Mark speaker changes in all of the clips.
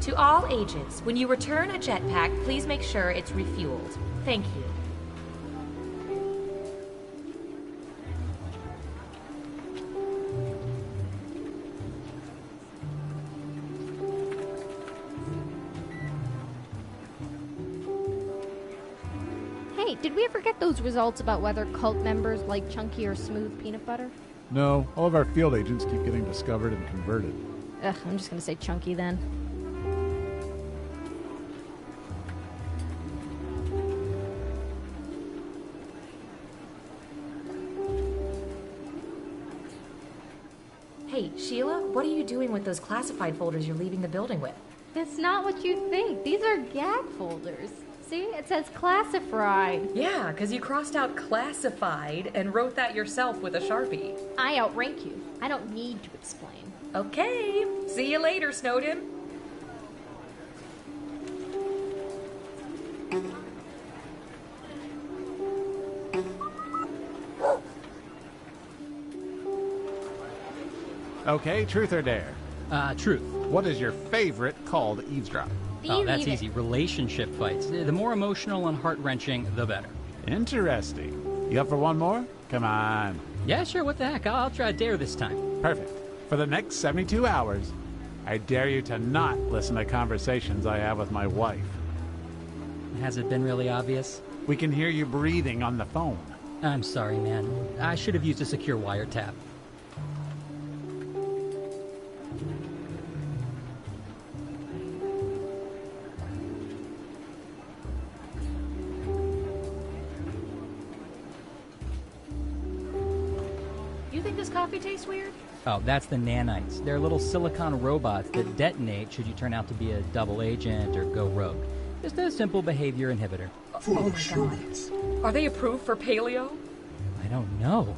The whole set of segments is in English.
Speaker 1: To all agents, when you return a jetpack, please make sure it's refueled. Thank you.
Speaker 2: Hey, did we ever get those results about whether cult members like chunky or smooth peanut butter?
Speaker 3: No, all of our field agents keep getting discovered and converted.
Speaker 2: Ugh, I'm just gonna say chunky then.
Speaker 1: Hey, Sheila, what are you doing with those classified folders you're leaving the building with?
Speaker 2: It's not what you think. These are gag folders. See, it says classified.
Speaker 1: Yeah, because you crossed out classified and wrote that yourself with a Sharpie.
Speaker 2: I outrank you. I don't need to explain.
Speaker 1: Okay, see you later, Snowden.
Speaker 4: Okay, truth or dare?
Speaker 5: Truth.
Speaker 4: What is your favorite call to eavesdrop?
Speaker 5: Oh, that's easy. Relationship fights. The more emotional and heart-wrenching, the better.
Speaker 4: Interesting. You up for one more? Come on.
Speaker 5: Yeah, sure, what the heck. I'll try dare this time.
Speaker 4: Perfect. For the next 72 hours, I dare you to not listen to conversations I have with my wife.
Speaker 5: Has it been really obvious?
Speaker 4: We can hear you breathing on the phone.
Speaker 5: I'm sorry, man. I should have used a secure wiretap.
Speaker 1: Coffee tastes weird?
Speaker 5: Oh, that's the nanites. They're little silicon robots that detonate should you turn out to be a double agent or go rogue. Just a simple behavior inhibitor.
Speaker 1: Oh my god. Are they approved for paleo?
Speaker 5: I don't know.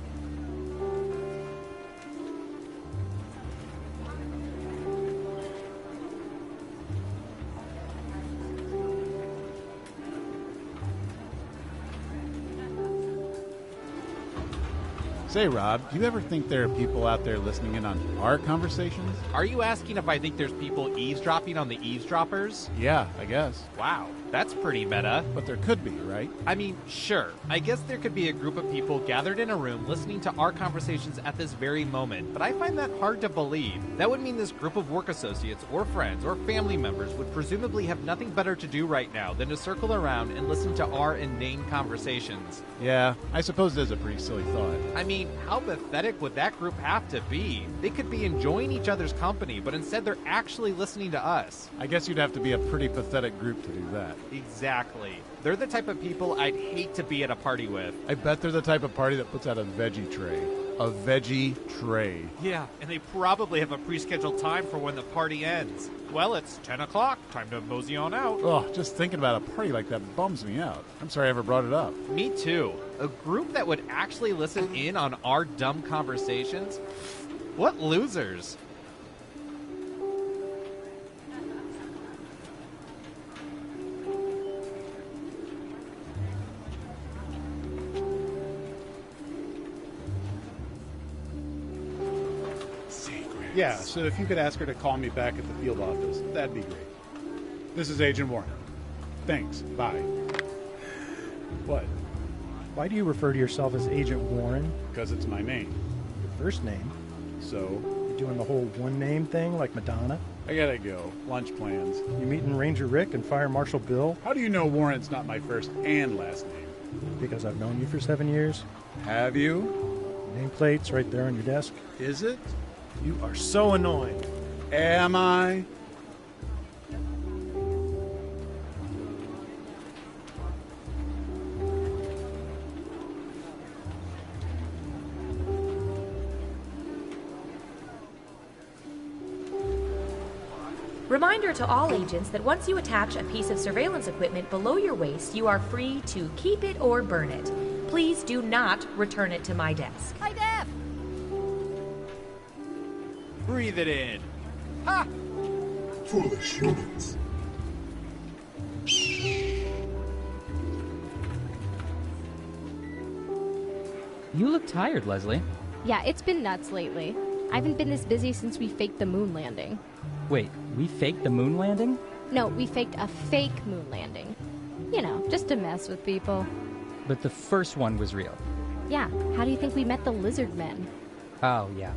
Speaker 4: Say, Rob, do you ever think there are people out there listening in on our conversations?
Speaker 6: Are you asking if I think there's people eavesdropping on the eavesdroppers?
Speaker 4: Yeah, I guess.
Speaker 6: Wow, that's pretty meta.
Speaker 4: But there could be, right?
Speaker 6: I mean, sure. I guess there could be a group of people gathered in a room listening to our conversations at this very moment, but I find that hard to believe. That would mean this group of work associates or friends or family members would presumably have nothing better to do right now than to circle around and listen to our inane conversations.
Speaker 4: Yeah, I suppose it is a pretty silly thought.
Speaker 6: I mean, how pathetic would that group have to be? They could be enjoying each other's company, but instead they're actually listening to us.
Speaker 4: I guess you'd have to be a pretty pathetic group to do that.
Speaker 6: Exactly. They're the type of people I'd hate to be at a party with.
Speaker 4: I bet they're the type of party that puts out a veggie tray. A veggie tray.
Speaker 6: Yeah, and they probably have a pre-scheduled time for when the party ends. Well, it's 10 o'clock. Time to mosey on out.
Speaker 4: Oh, just thinking about a party like that bums me out. I'm sorry I ever brought it up.
Speaker 6: Me too. A group that would actually listen in on our dumb conversations? What losers.
Speaker 3: Yeah, so if you could ask her to call me back at the field office, that'd be great. This is Agent Warren. Thanks. Bye. What?
Speaker 7: Why do you refer to yourself as Agent Warren?
Speaker 3: Because it's my name.
Speaker 7: Your first name?
Speaker 3: So?
Speaker 7: You're doing the whole one-name thing like Madonna?
Speaker 3: I gotta go. Lunch plans.
Speaker 7: You meeting Ranger Rick and Fire Marshal Bill?
Speaker 3: How do you know Warren's not my first and last name?
Speaker 7: Because I've known you for 7 years.
Speaker 3: Have you?
Speaker 7: Nameplate's right there on your desk.
Speaker 3: Is it?
Speaker 7: You are so annoying.
Speaker 3: Am I?
Speaker 1: Reminder to all agents that once you attach a piece of surveillance equipment below your waist, you are free to keep it or burn it. Please do not return it to my desk.
Speaker 2: Hi, Def!
Speaker 6: Breathe it in. Ha!
Speaker 8: Foolish humans.
Speaker 5: You look tired, Leslie.
Speaker 2: Yeah, it's been nuts lately. I haven't been this busy since we faked the moon landing.
Speaker 5: Wait, we faked the moon landing?
Speaker 2: No, we faked a fake moon landing. You know, just to mess with people.
Speaker 5: But the first one was real.
Speaker 2: Yeah, how do you think we met the lizard men?
Speaker 5: Oh, yeah.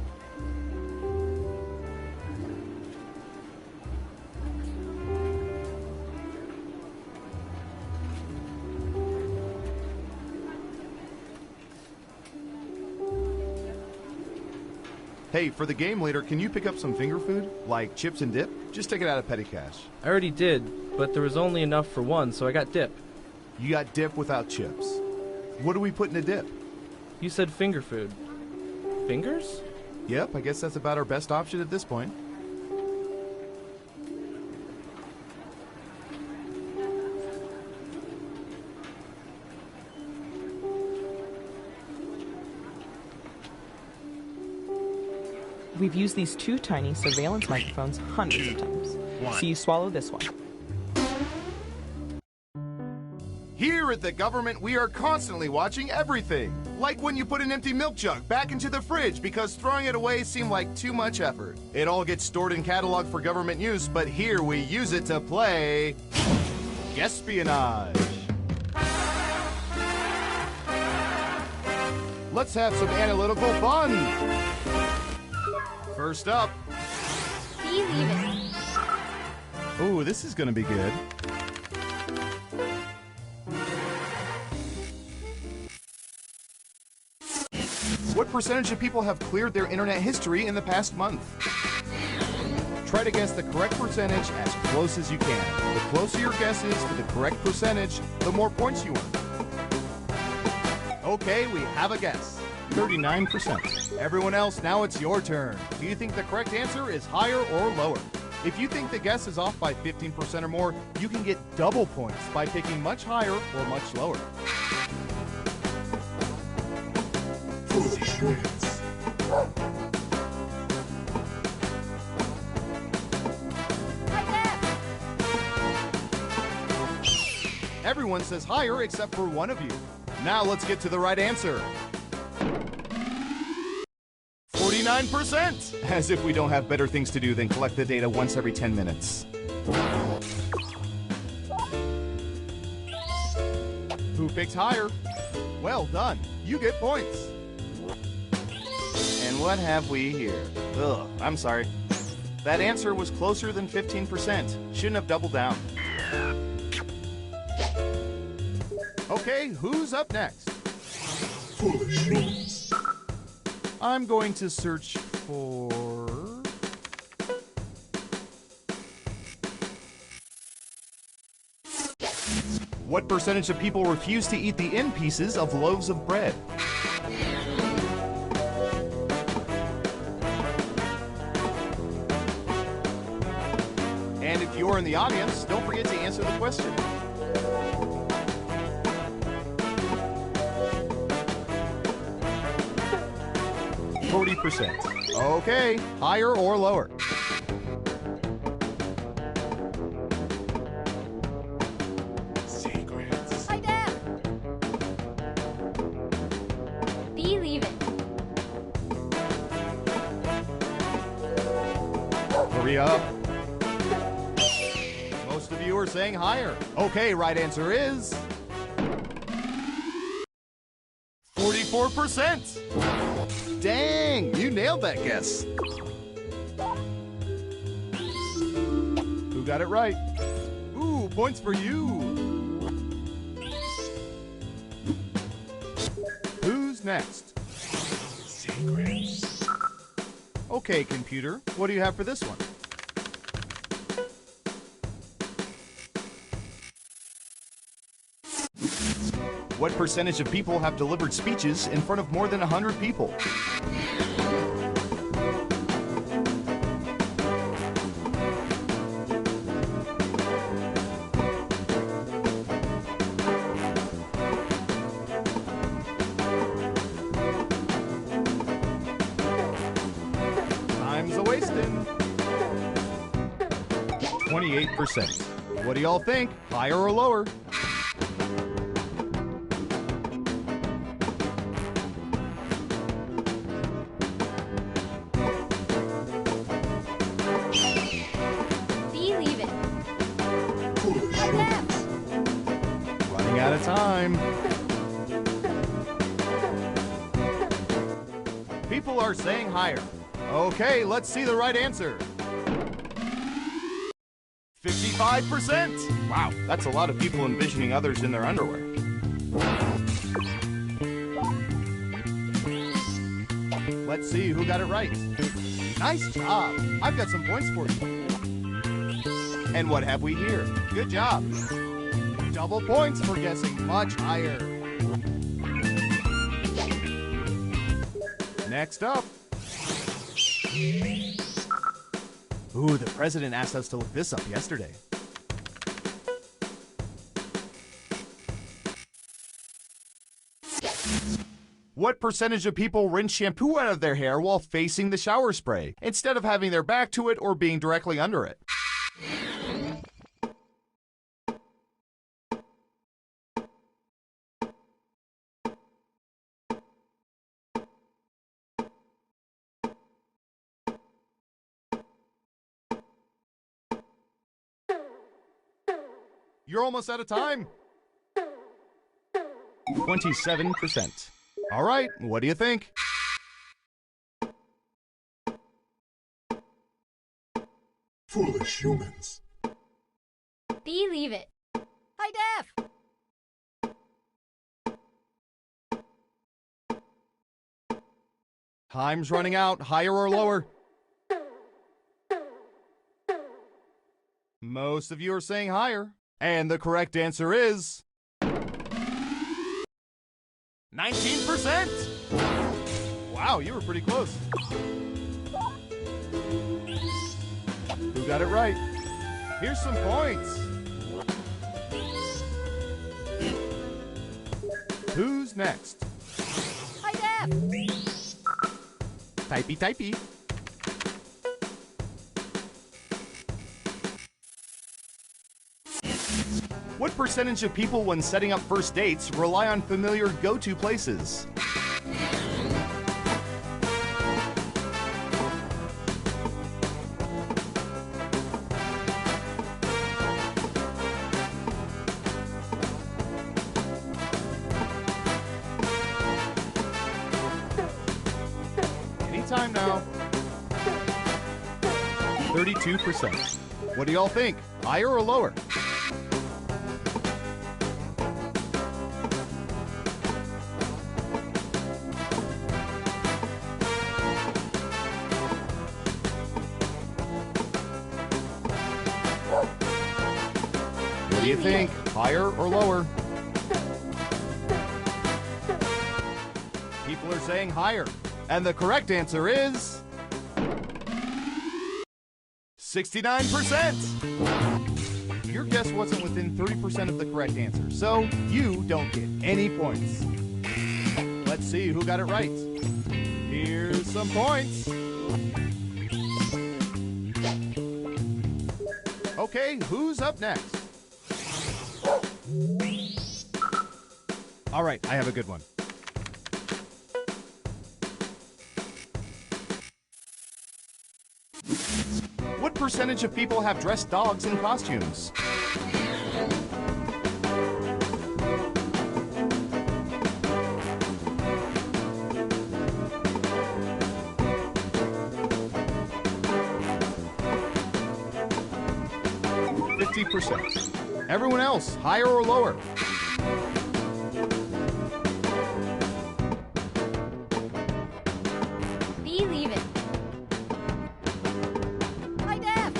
Speaker 9: Hey, for the game later, can you pick up some finger food? Like chips and dip? Just take it out of petty cash.
Speaker 10: I already did, but there was only enough for one, so I got dip.
Speaker 9: You got dip without chips. What do we put in a dip?
Speaker 10: You said finger food. Fingers?
Speaker 9: Yep, I guess that's about our best option at this point.
Speaker 11: We've used these two tiny surveillance microphones hundreds of times. So you swallow this one.
Speaker 9: Here at the government, we are constantly watching everything. Like when you put an empty milk jug back into the fridge because throwing it away seemed like too much effort. It all gets stored and cataloged for government use, but here we use it to play Guespionage. Let's have some analytical fun. First up.
Speaker 2: Believe it.
Speaker 9: Ooh, this is gonna be good. What percentage of people have cleared their internet history in the past month? Try to guess the correct percentage as close as you can. The closer your guess is to the correct percentage, the more points you earn. Okay, we have a guess. 39%. Everyone else, now it's your turn. Do you think the correct answer is higher or lower? If you think the guess is off by 15% or more, you can get double points by picking much higher or much lower.
Speaker 8: Foolish humans.
Speaker 9: Everyone says higher except for one of you. Now let's get to the right answer. 49%! As if we don't have better things to do than collect the data once every 10 minutes. Who picked higher? Well done. You get points. And what have we here? Ugh, I'm sorry. That answer was closer than 15%. Shouldn't have doubled down. Okay, who's up next?
Speaker 8: Foolish humans.
Speaker 9: I'm going to search for... What percentage of people refuse to eat the end pieces of loaves of bread? And if you're in the audience, don't forget to answer the question. %. Okay, higher or lower?
Speaker 8: Secrets.
Speaker 2: Hi, Dad. Believe it.
Speaker 9: Hurry up. Most of you are saying higher. Okay, right answer is 44%. Dang, you nailed that guess. Who got it right? Ooh, points for you. Who's next?
Speaker 8: Secrets.
Speaker 9: Okay, computer, what do you have for this one? What percentage of people have delivered speeches in front of more than 100 people? Time's a-wasting. 28%. What do y'all think? Higher or lower? Schwartz. Running out of time. People are saying higher. Okay, let's see the right answer. 55%. Wow, that's a lot of people envisioning others in their underwear. Let's see who got it right. Nice job. I've got some points for you. And what have we here? Good job. Double points for guessing much higher. Next up. Ooh, the president asked us to look this up yesterday. What percentage of people rinse shampoo out of their hair while facing the shower spray, instead of having their back to it or being directly under it? You're almost out of time. 27%. All right, what do you think?
Speaker 8: Foolish humans.
Speaker 2: Believe it.
Speaker 1: High def!
Speaker 9: Time's running out. Higher or lower? Most of you are saying higher. And the correct answer is 19%. Wow, you were pretty close. Who got it right? Here's some points. Who's next?
Speaker 1: High def!
Speaker 9: Typey, typey. What percentage of people, when setting up first dates, rely on familiar go-to places? Anytime now. 32%. What do y'all think? Higher or lower? What do you think? Higher or lower? People are saying higher. And the correct answer is 69%. Your guess wasn't within 30% of the correct answer, so you don't get any points. Let's see who got it right. Here's some points. Okay, who's up next? All right, I have a good one. What percentage of people have dressed dogs in costumes? %. Everyone else, higher or lower?
Speaker 2: Believe it.
Speaker 1: High def!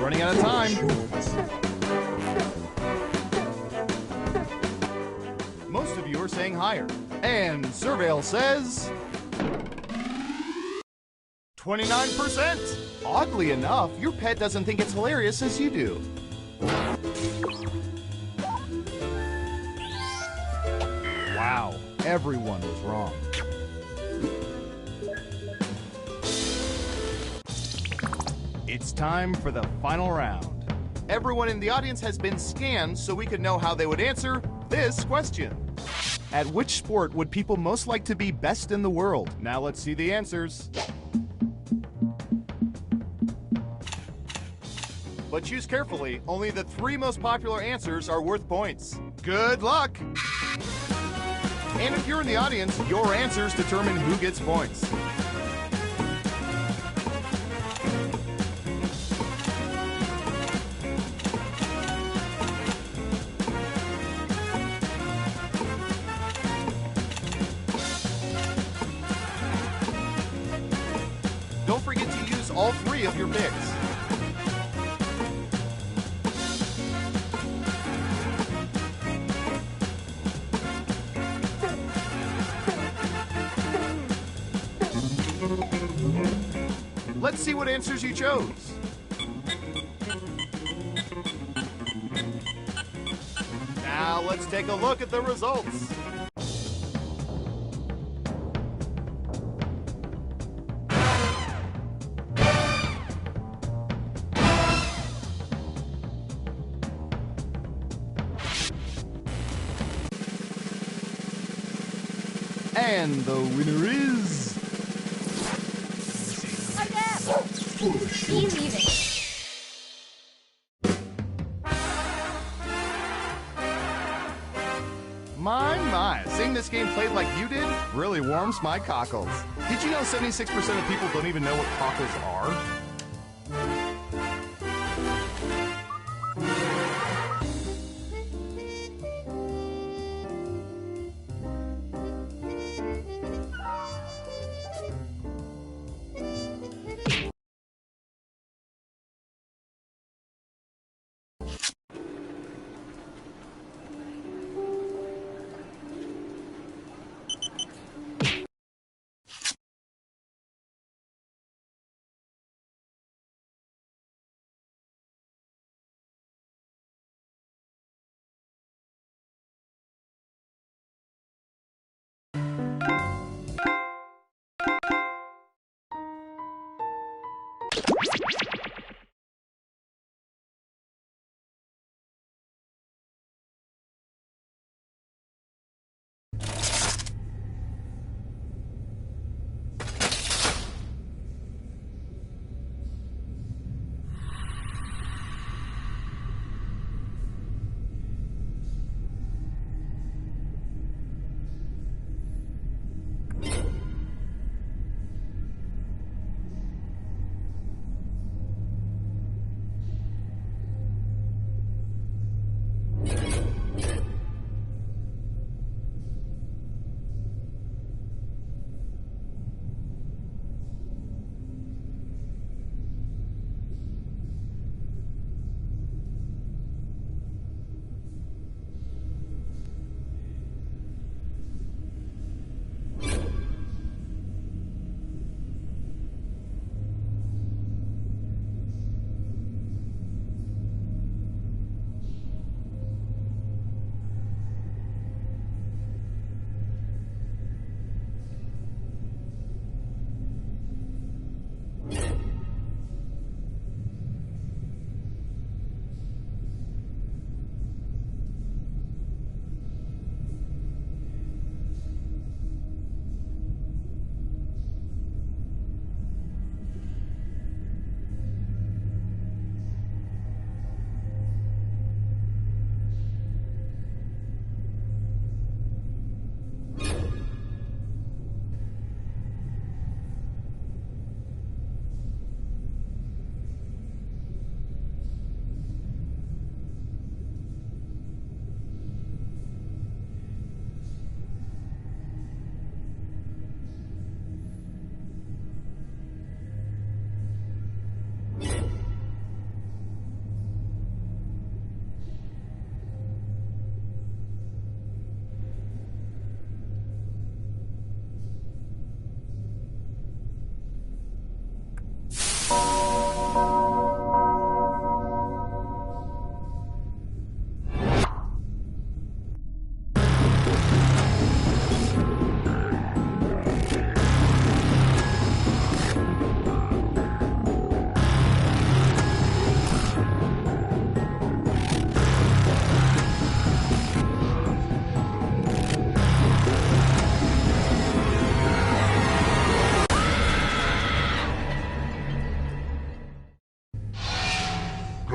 Speaker 9: Running out of time. Most of you are saying higher. And Surveil says 29%. Oddly enough, your pet doesn't think it's hilarious as you do. Wow, everyone was wrong. It's time for the final round. Everyone in the audience has been scanned so we could know how they would answer this question. At which sport would people most like to be best in the world? Now let's see the answers. But choose carefully. Only the 3 most popular answers are worth points. Good luck! And if you're in the audience, your answers determine who gets points. Don't forget to use all 3 of your picks. Let's see what answers you chose. Now let's take a look at the results. And the winner is...
Speaker 2: He's leaving.
Speaker 9: My, seeing this game played like you did really warms my cockles. Did you know 76% of people don't even know what cockles are?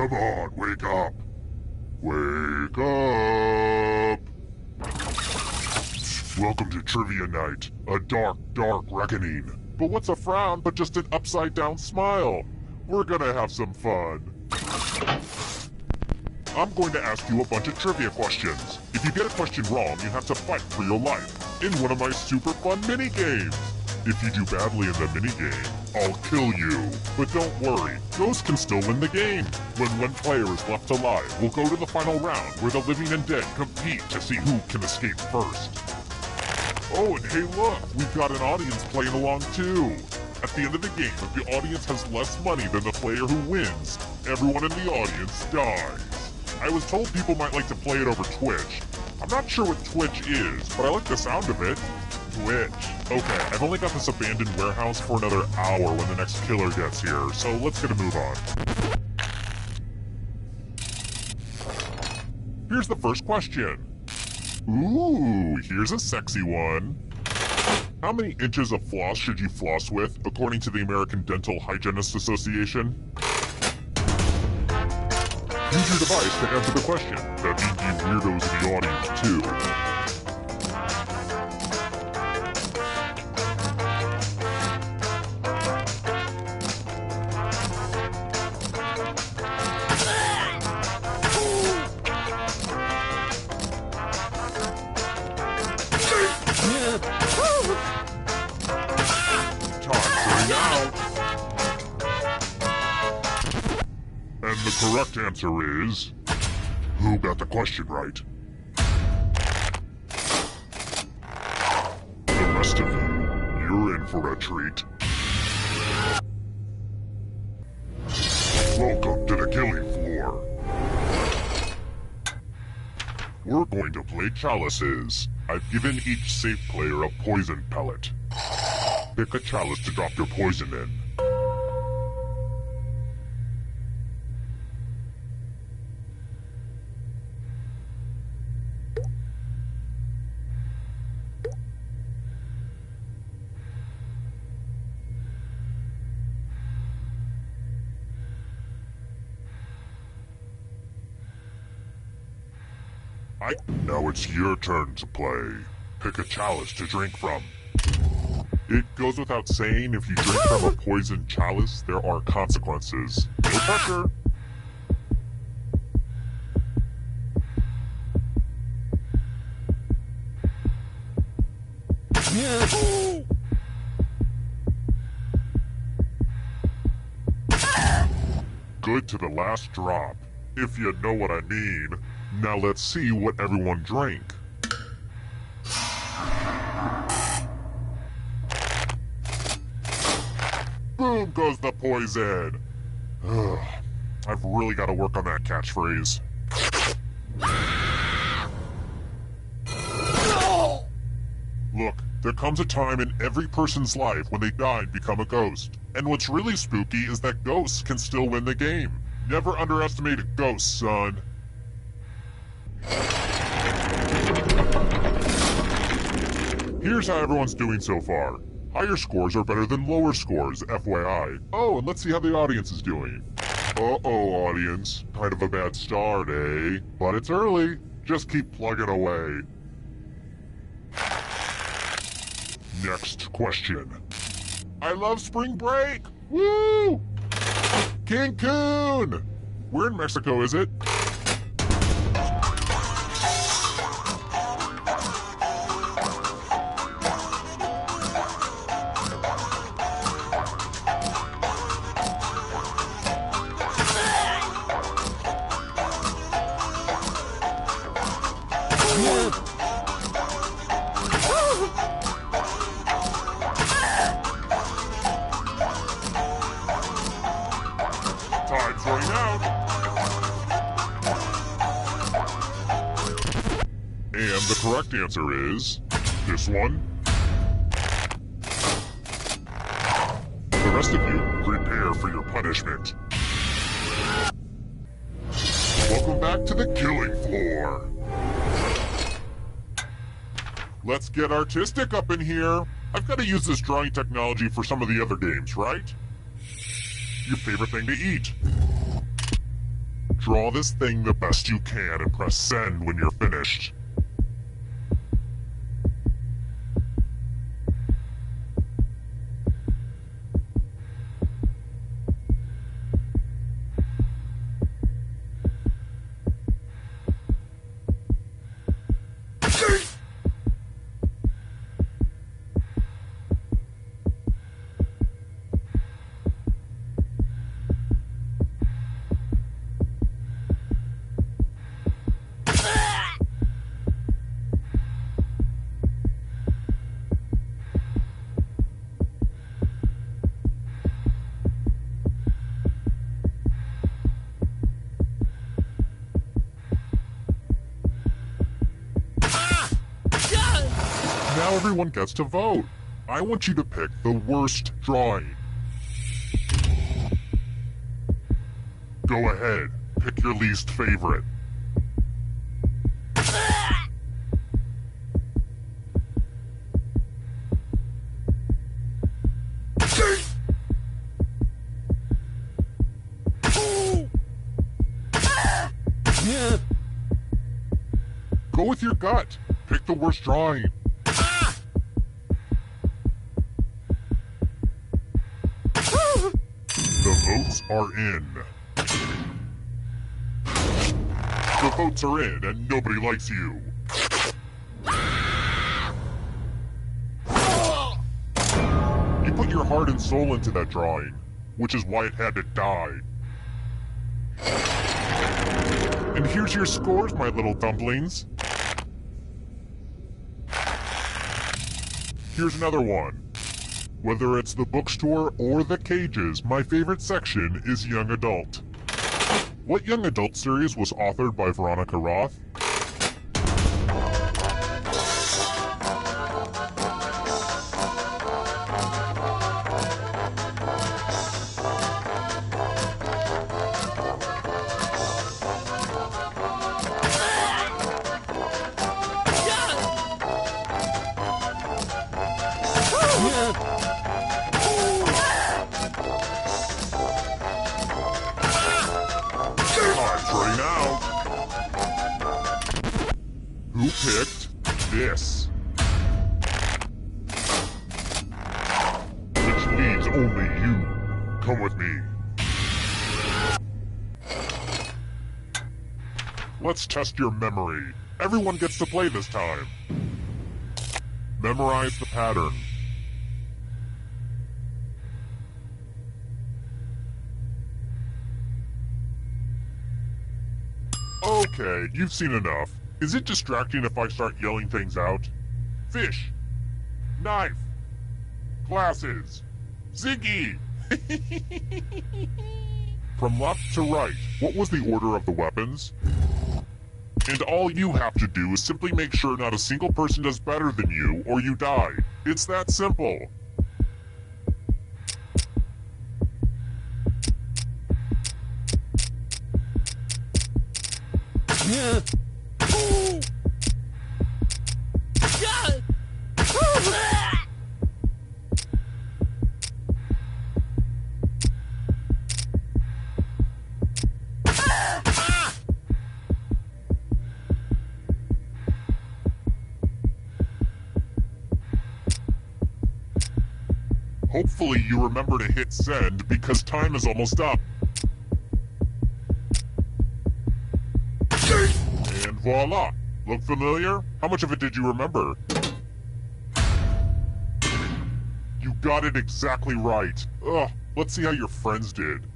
Speaker 8: Come on, wake up. Wake up. Welcome to Trivia Night, a dark, dark reckoning. But what's a frown but just an upside-down smile? We're gonna have some fun. I'm going to ask you a bunch of trivia questions. If you get a question wrong, you have to fight for your life in one of my super fun mini-games. If you do badly in the minigame, I'll kill you. But don't worry, Ghosts can still win the game. When one player is left alive, we'll go to the final round where the living and dead compete to see who can escape first. Oh, and hey look, we've got an audience playing along too. At the end of the game, if the audience has less money than the player who wins, everyone in the audience dies. I was told people might like to play it over Twitch. I'm not sure what Twitch is, but I like the sound of it. Twitch. Okay, I've only got this abandoned warehouse for another hour when the next killer gets here, so let's get a move on. Here's the first question. Ooh, here's a sexy one. How many inches of floss should you floss with, according to the American Dental Hygienists Association? Use your device to answer the question. That means you weirdos in the audience, too. The correct answer is... Who got the question right? The rest of you, you're in for a treat. Welcome to the killing floor. We're going to play chalices. I've given each safe player a poison pellet. Pick a chalice to drop your poison in. Now it's your turn to play. Pick a chalice to drink from. It goes without saying, if you drink from a poisoned chalice, there are consequences. No pressure! Good to the last drop, if you know what I mean. Now let's see what everyone drank. Boom goes the poison! Ugh, I've really got to work on that catchphrase. Look, there comes a time in every person's life when they die and become a ghost. And what's really spooky is that ghosts can still win the game. Never underestimate a ghost, son. Here's how everyone's doing so far. Higher scores are better than lower scores, FYI. Oh, and let's see how the audience is doing. Uh-oh, audience. Kind of a bad start, eh? But it's early. Just keep plugging away. Next question. I love spring break! Woo! Cancun! Where in Mexico is it? Time's running out. And the correct answer is this one. The rest of you, prepare for your punishment. Welcome back to the killing floor. Let's get artistic up in here. I've got to use this drawing technology for some of the other games, right? Your favorite thing to eat. Draw this thing the best you can and press send when you're finished. Now everyone gets to vote. I want you to pick the worst drawing. Go ahead, pick your least favorite. Go with your gut. Pick the worst drawing. The votes are in. The votes are in, and nobody likes you. You put your heart and soul into that drawing, which is why it had to die. And here's your scores, my little dumplings. Here's another one. Whether it's the bookstore or the cages, my favorite section is Young Adult. What Young Adult series was authored by Veronica Roth? Who picked this? Which means only you. Come with me. Let's test your memory. Everyone gets to play this time. Memorize the pattern. Okay, you've seen enough. Is it distracting if I start yelling things out? Fish. Knife. Glasses. Ziggy. From left to right, what was the order of the weapons? And all you have to do is simply make sure not a single person does better than you, or you die. It's that simple. Hopefully you remember to hit send because time is almost up. And voila! Look familiar? How much of it did you remember? You got it exactly right. Ugh, let's see how your friends did.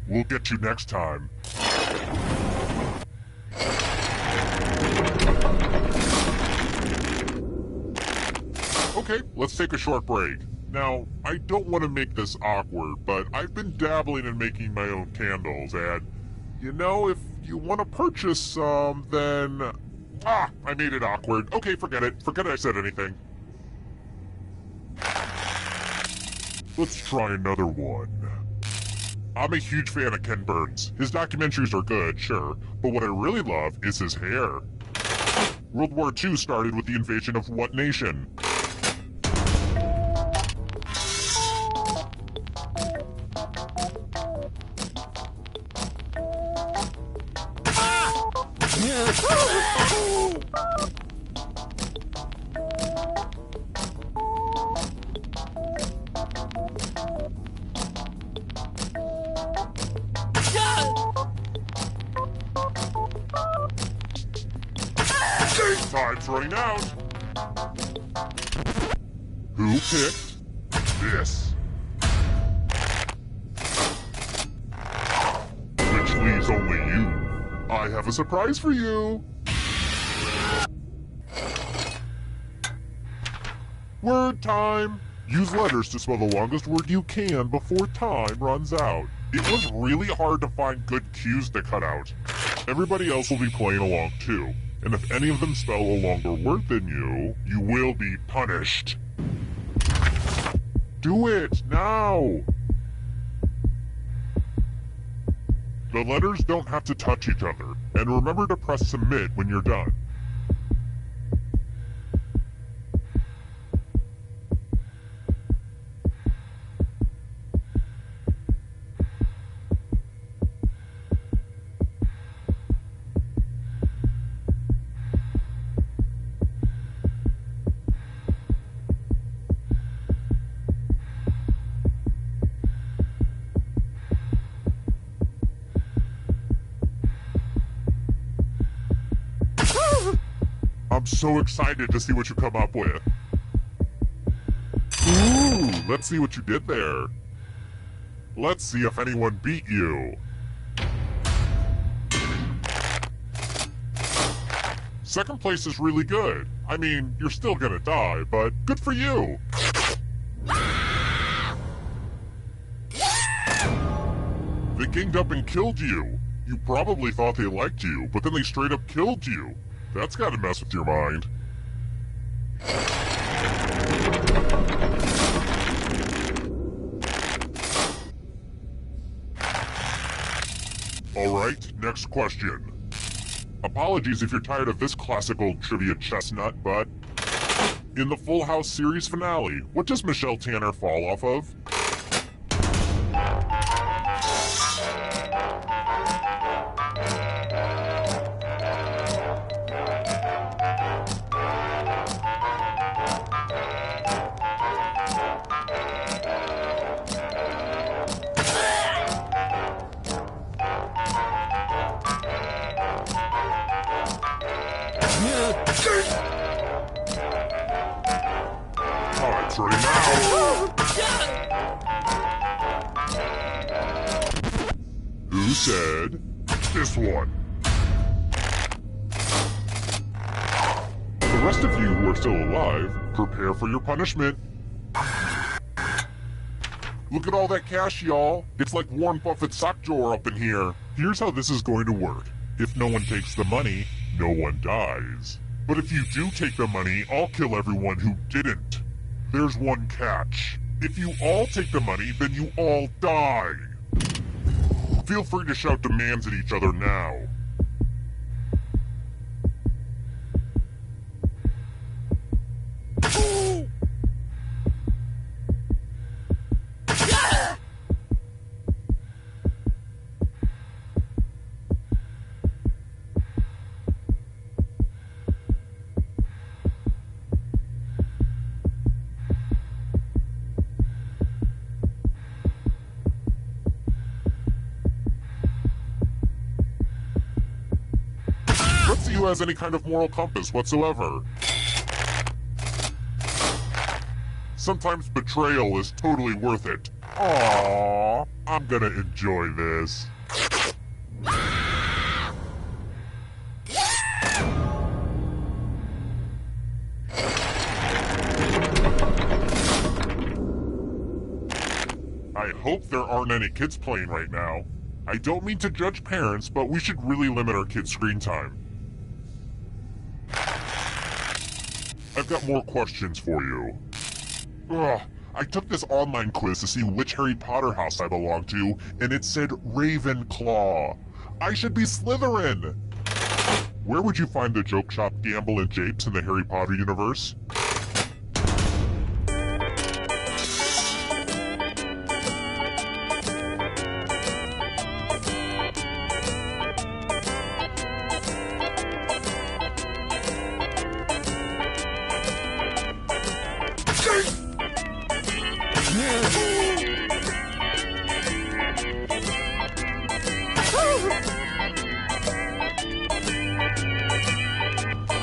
Speaker 8: We'll get you next time. Okay, let's take a short break. Now, I don't want to make this awkward, but I've been dabbling in making my own candles, and, you know, if you want to purchase some, then... Ah, I made it awkward. Okay, forget it. Forget I said anything. Let's try another one. I'm a huge fan of Ken Burns. His documentaries are good, sure, but what I really love is his hair. World War II started with the invasion of what nation? Time's running out. Who picked this? Which leaves only you. I have a surprise for you. Word time! Use letters to spell the longest word you can before time runs out. It was really hard to find good cues to cut out. Everybody else will be playing along too, and if any of them spell a longer word than you, you will be punished. Do it, now! The letters don't have to touch each other, and remember to press submit when you're done. I'm so excited to see what you come up with. Ooh, let's see what you did there. Let's see if anyone beat you. Second place is really good. I mean, you're still gonna die, but good for you. They ganged up and killed you. You probably thought they liked you, but then they straight up killed you. That's gotta mess with your mind. Alright, next question. Apologies if you're tired of this classical trivia chestnut, but in the Full House series finale, what does Michelle Tanner fall off of? Time's running out. Who said this one? The rest of you who are still alive, prepare for your punishment. Look at all that cash, y'all. It's like Warren Buffett's sock drawer up in here. Here's how this is going to work. If no one takes the money, no one dies. But if you do take the money, I'll kill everyone who didn't. There's one catch. If you all take the money, then you all die. Feel free to shout demands at each other now. Let's see who has any kind of moral compass whatsoever. Sometimes betrayal is totally worth it. Aww, I'm gonna enjoy this. I hope there aren't any kids playing right now. I don't mean to judge parents, but we should really limit our kids' screen time. I've got more questions for you. Ugh, I took this online quiz to see which Harry Potter house I belong to, and it said Ravenclaw. I should be Slytherin! Where would you find the joke shop Gamble and Japes in the Harry Potter universe?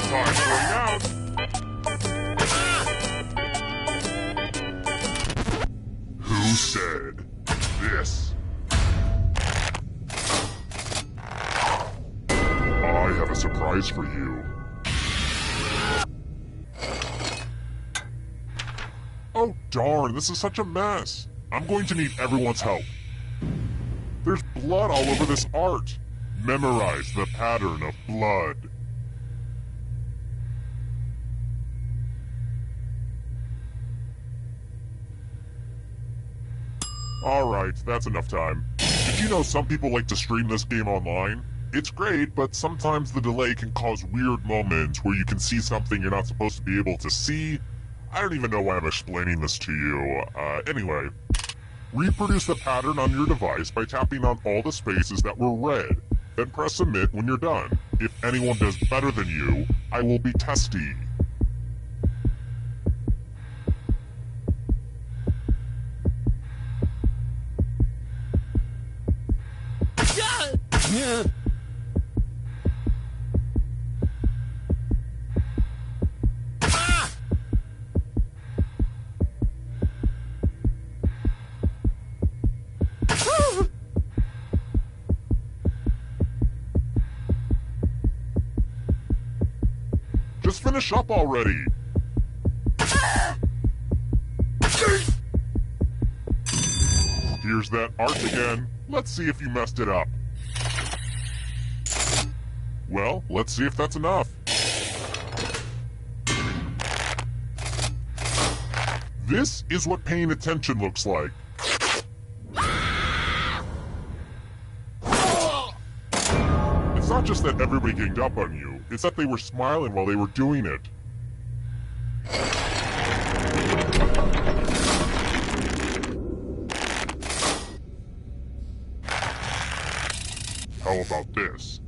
Speaker 8: Time said this. I have a surprise for you. Oh darn, this is such a mess. I'm going to need everyone's help. There's blood all over this art. Memorize the pattern of blood. Alright, that's enough time. Did you know some people like to stream this game online? It's great, but sometimes the delay can cause weird moments where you can see something you're not supposed to be able to see. I don't even know why I'm explaining this to you. Anyway, reproduce the pattern on your device by tapping on all the spaces that were red. Then press submit when you're done. If anyone does better than you, I will be testy. Just finish up already! Here's that art again. Let's see if you messed it up. Well, let's see if that's enough. This is what paying attention looks like. It's not just that everybody ganged up on you, it's that they were smiling while they were doing it. How about this?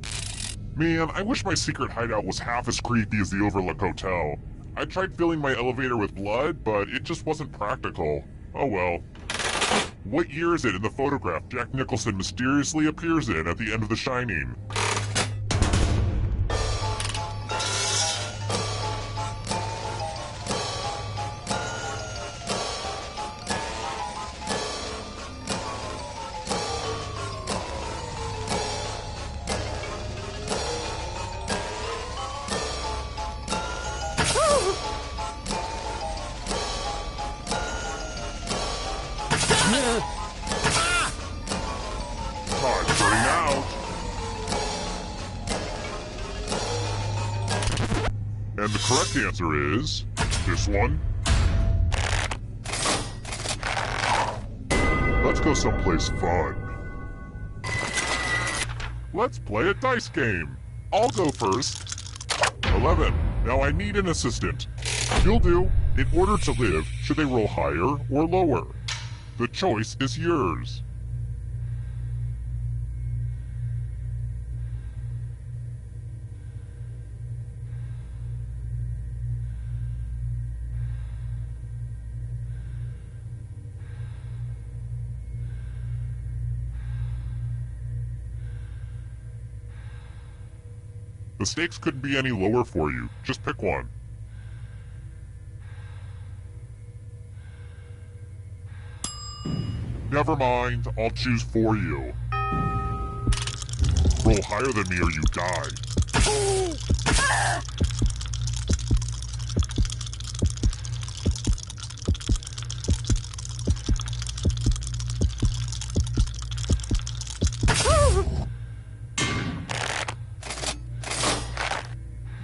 Speaker 8: Man, I wish my secret hideout was half as creepy as the Overlook Hotel. I tried filling my elevator with blood, but it just wasn't practical. Oh well. What year is it in the photograph Jack Nicholson mysteriously appears in at the end of The Shining? Time's running out. And the correct answer is this one. Let's go someplace fun. Let's play a dice game. I'll go first. 11. Now I need an assistant. You'll do. In order to live, should they roll higher or lower? The choice is yours. The stakes couldn't be any lower for you. Just pick one. Never mind, I'll choose for you. Roll higher than me or you die.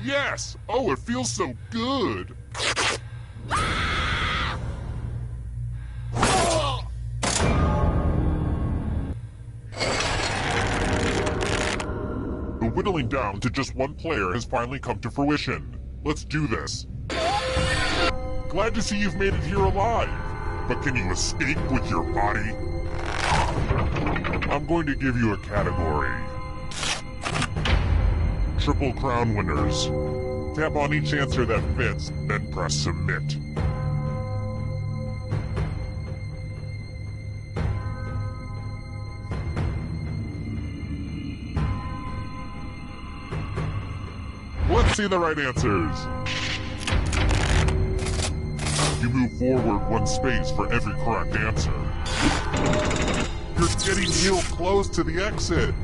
Speaker 8: Yes! Oh, it feels so good! The whittling down to just one player has finally come to fruition. Let's do this. Glad to see you've made it here alive. But can you escape with your body? I'm going to give you a category. Triple Crown winners. Tap on each answer that fits, then press submit. Let's see the right answers. You move forward one space for every correct answer. You're getting real close to the exit.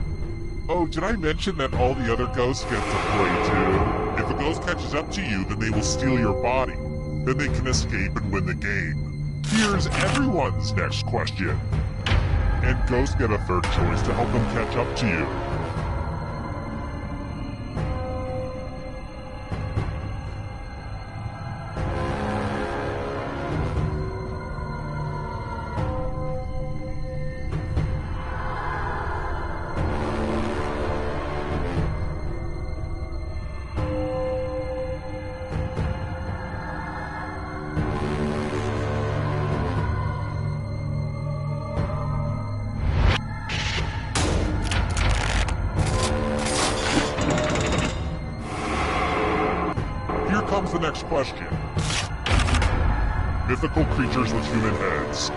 Speaker 8: Oh, did I mention that all the other ghosts get to play too? If a ghost catches up to you, then they will steal your body. Then they can escape and win the game. Here's everyone's next question. And ghosts get a third choice to help them catch up to you. Comes the next question. Mythical creatures with human heads.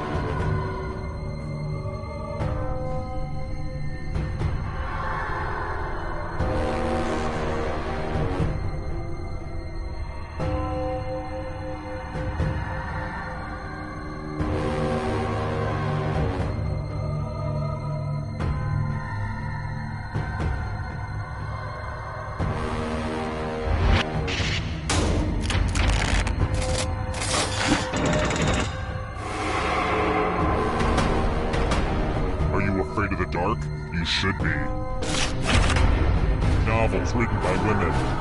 Speaker 8: Afraid of the dark? You should be. Novels written by women.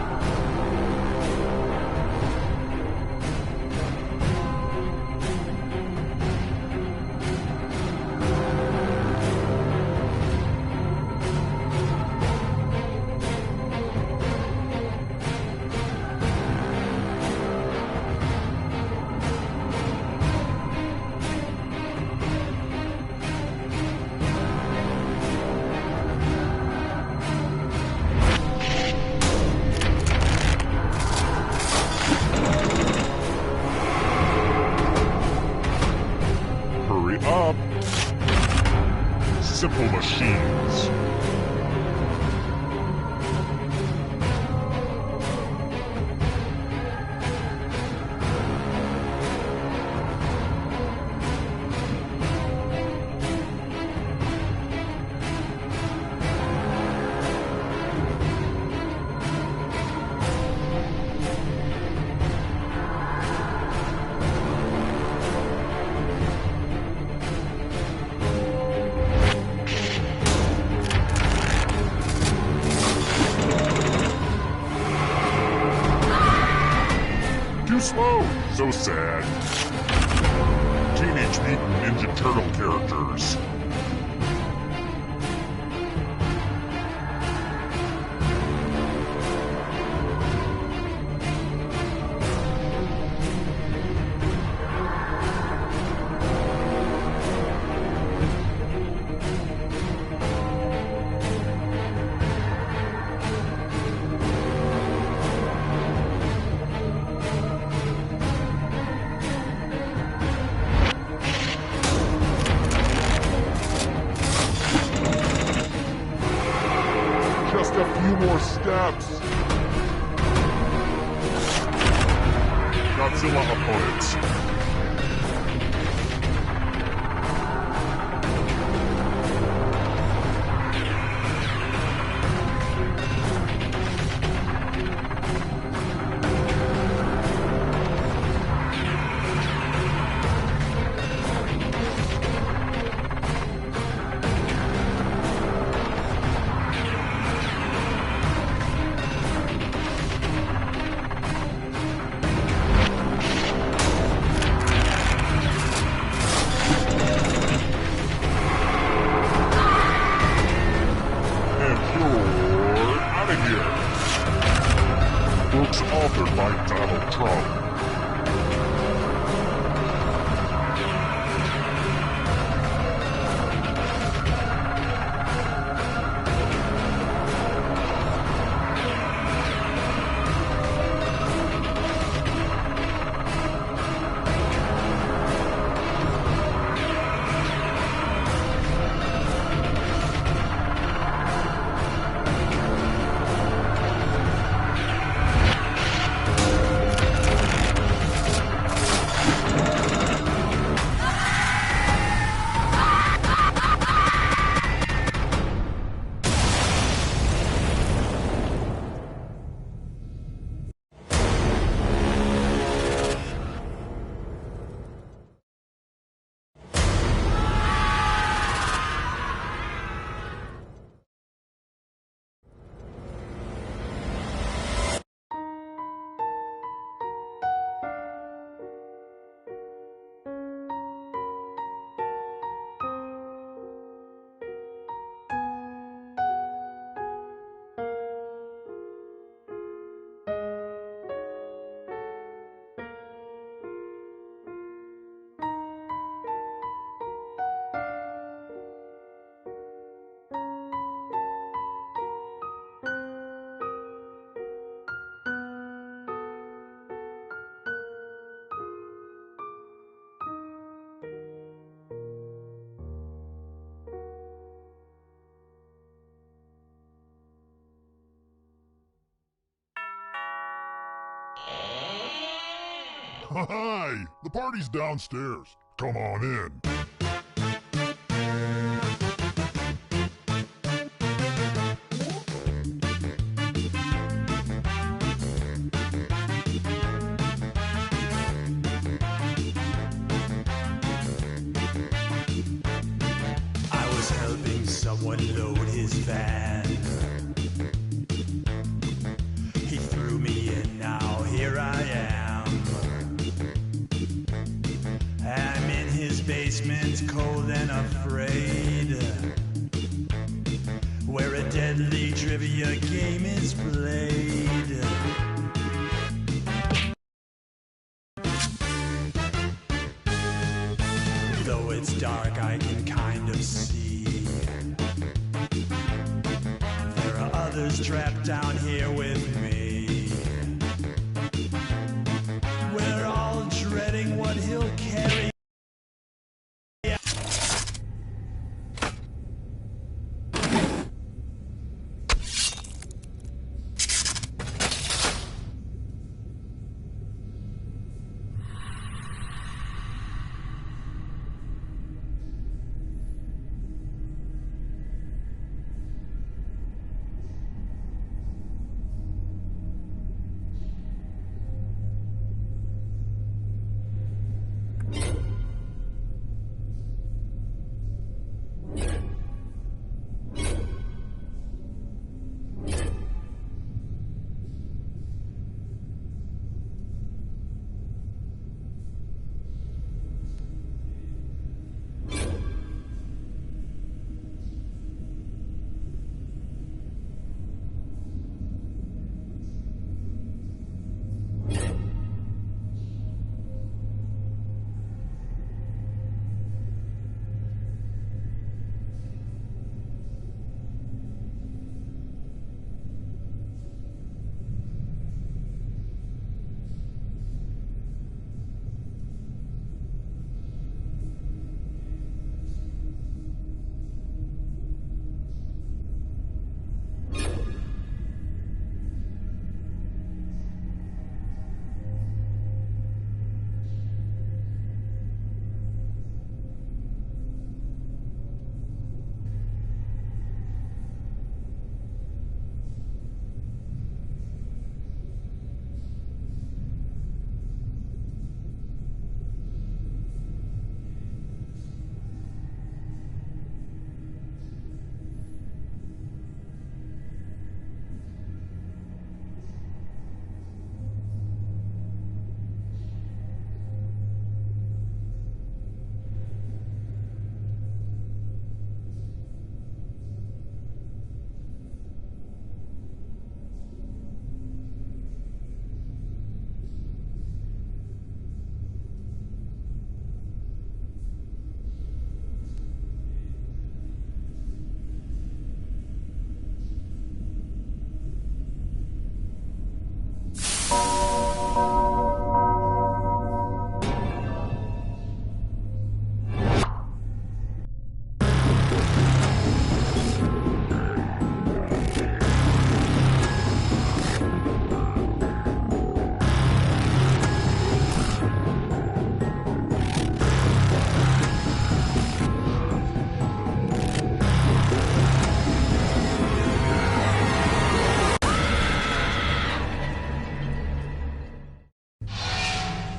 Speaker 8: Up. Simple machines. Slow. So sad. Teenage Mutant Ninja Turtle characters. Just a few more steps. Godzilla opponents. Hi! The party's downstairs. Come on in.
Speaker 12: I was helping someone load his van. He threw me in, now here I am. I'm in his basement, cold and afraid, where a deadly trivia game is played. Though it's dark, I can kind of see there are others trapped down here with me. We're all dreading what he'll carry.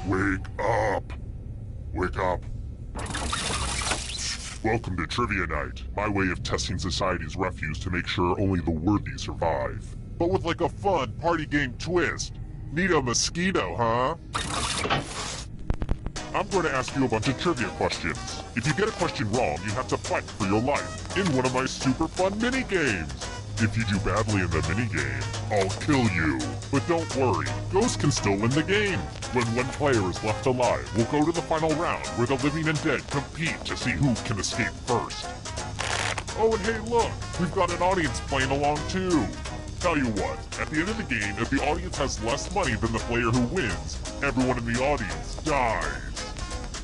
Speaker 8: Wake up! Wake up! Welcome to Trivia Night, my way of testing society's refuse to make sure only the worthy survive. But with like a fun party game twist. Need a mosquito, huh? I'm going to ask you a bunch of trivia questions. If you get a question wrong, you have to fight for your life in one of my super fun mini-games. If you do badly in the minigame, I'll kill you. But don't worry, Ghost can still win the game. When one player is left alive, we'll go to the final round where the living and dead compete to see who can escape first. Oh, and hey look, we've got an audience playing along too. Tell you what, at the end of the game, if the audience has less money than the player who wins, everyone in the audience dies.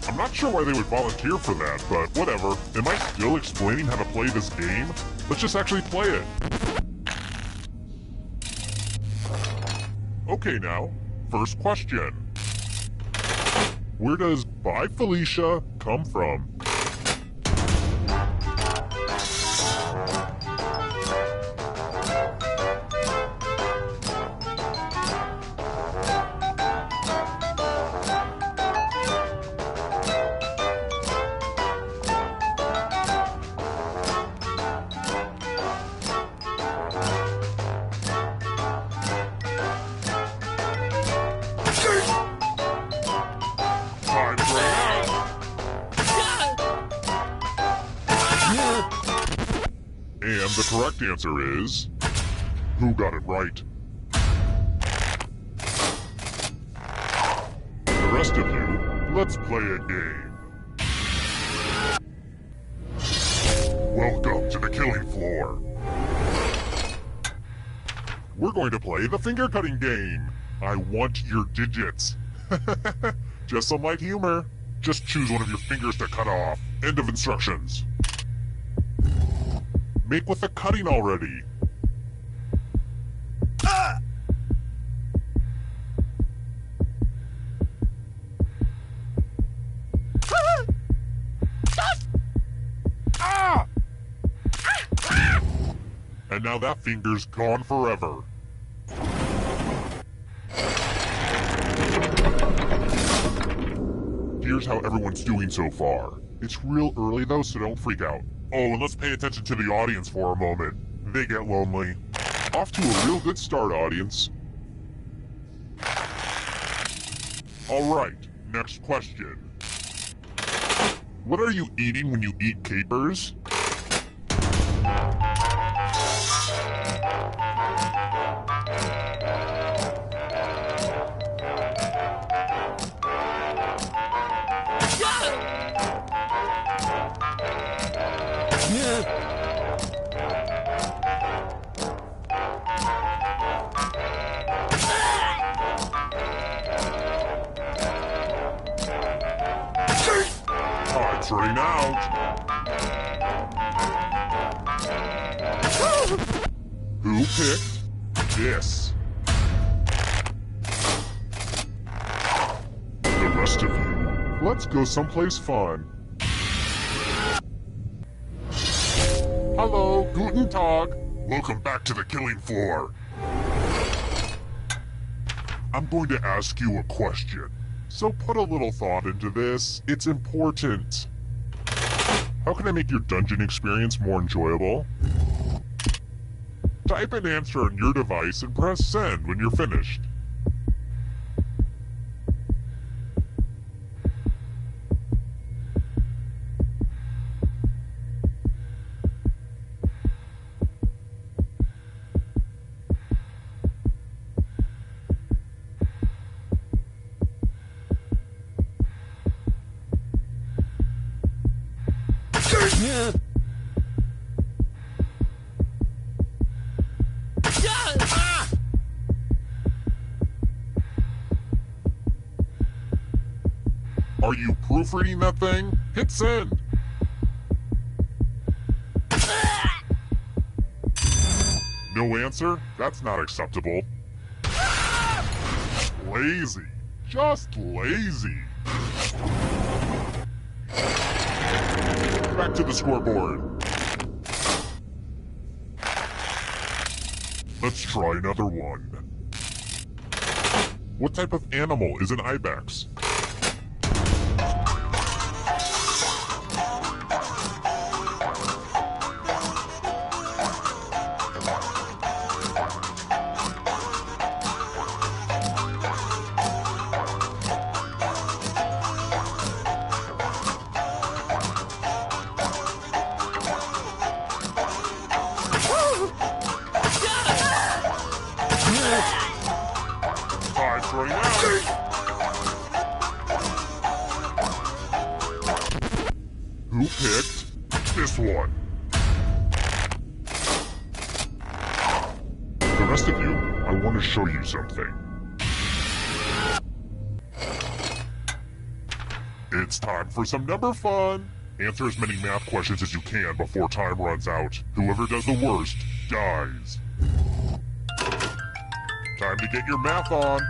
Speaker 8: I'm not sure why they would volunteer for that, but whatever. Am I still explaining how to play this game? Let's just actually play it. Okay now, first question. Where does "Bye Felicia" come from? And the correct answer is... Who got it right? The rest of you, let's play a game. Welcome to the killing floor. We're going to play the finger cutting game. I want your digits. Just some light humor. Just choose one of your fingers to cut off. End of instructions. Make with the cutting already. Ah! Ah! And now that finger's gone forever. Here's how everyone's doing so far. It's real early though, so don't freak out. Oh, and let's pay attention to the audience for a moment. They get lonely. Off to a real good start, audience. Alright, next question. What are you eating when you eat capers? Time's running out. Who picked this? The rest of you, let's go someplace fun. Hello, Guten Tag. Welcome back to the killing floor. I'm going to ask you a question, so put a little thought into this. It's important. How can I make your dungeon experience more enjoyable? Type an answer on your device and press send when you're finished. Are you proofreading that thing? Hit send! No answer? That's not acceptable. Lazy. Just lazy. Back to the scoreboard. Let's try another one. What type of animal is an ibex? Time's running out. Who picked this one? The rest of you, I want to show you something. It's time for some number fun. Answer as many math questions as you can before time runs out. Whoever does the worst dies. Time to get your math on.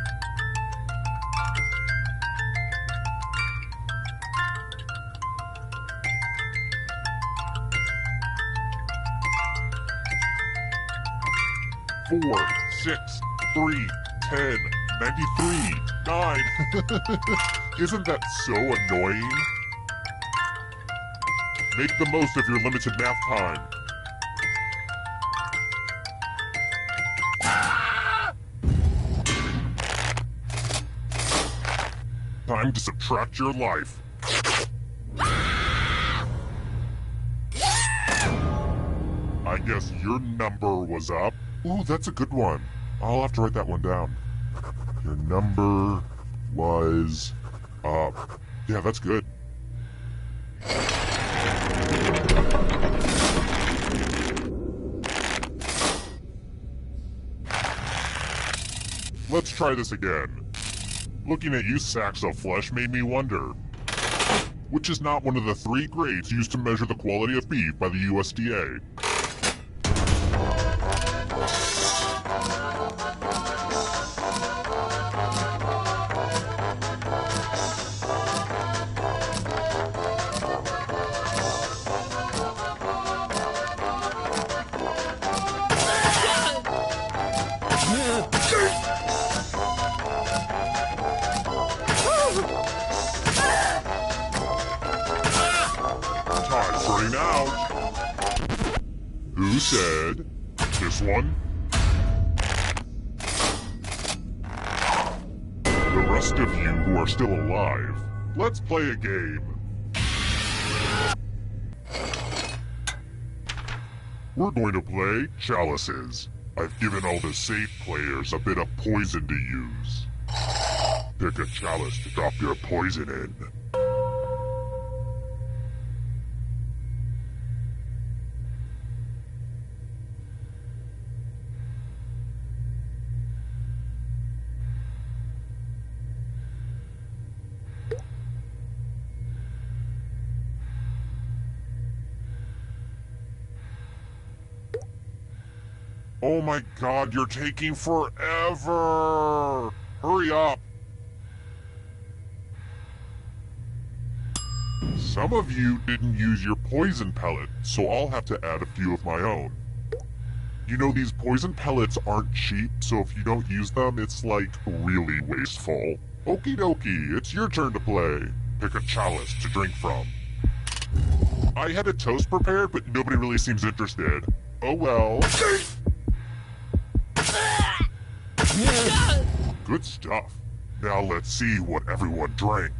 Speaker 8: 4, 6, 3, 10, 93, 9. Isn't that so annoying? Make the most of your limited math time. Time to subtract your life. I guess your number was up. Ooh, that's a good one. I'll have to write that one down. Your number was up. Yeah, that's good. Let's try this again. Looking at you sacks of flesh made me wonder. Which is not one of the 3 grades used to measure the quality of beef by the USDA? Time's running out. Who said this one? The rest of you who are still alive, let's play a game. We're going to play Chalices. I've given all the safe players a bit of poison to use. Pick a chalice to drop your poison in. Oh my god, you're taking forever! Hurry up! Some of you didn't use your poison pellet, so I'll have to add a few of my own. You know, these poison pellets aren't cheap, so if you don't use them, it's like really wasteful. Okie dokie, it's your turn to play. Pick a chalice to drink from. I had a toast prepared, but nobody really seems interested. Oh well. Good stuff. Now let's see what everyone drank.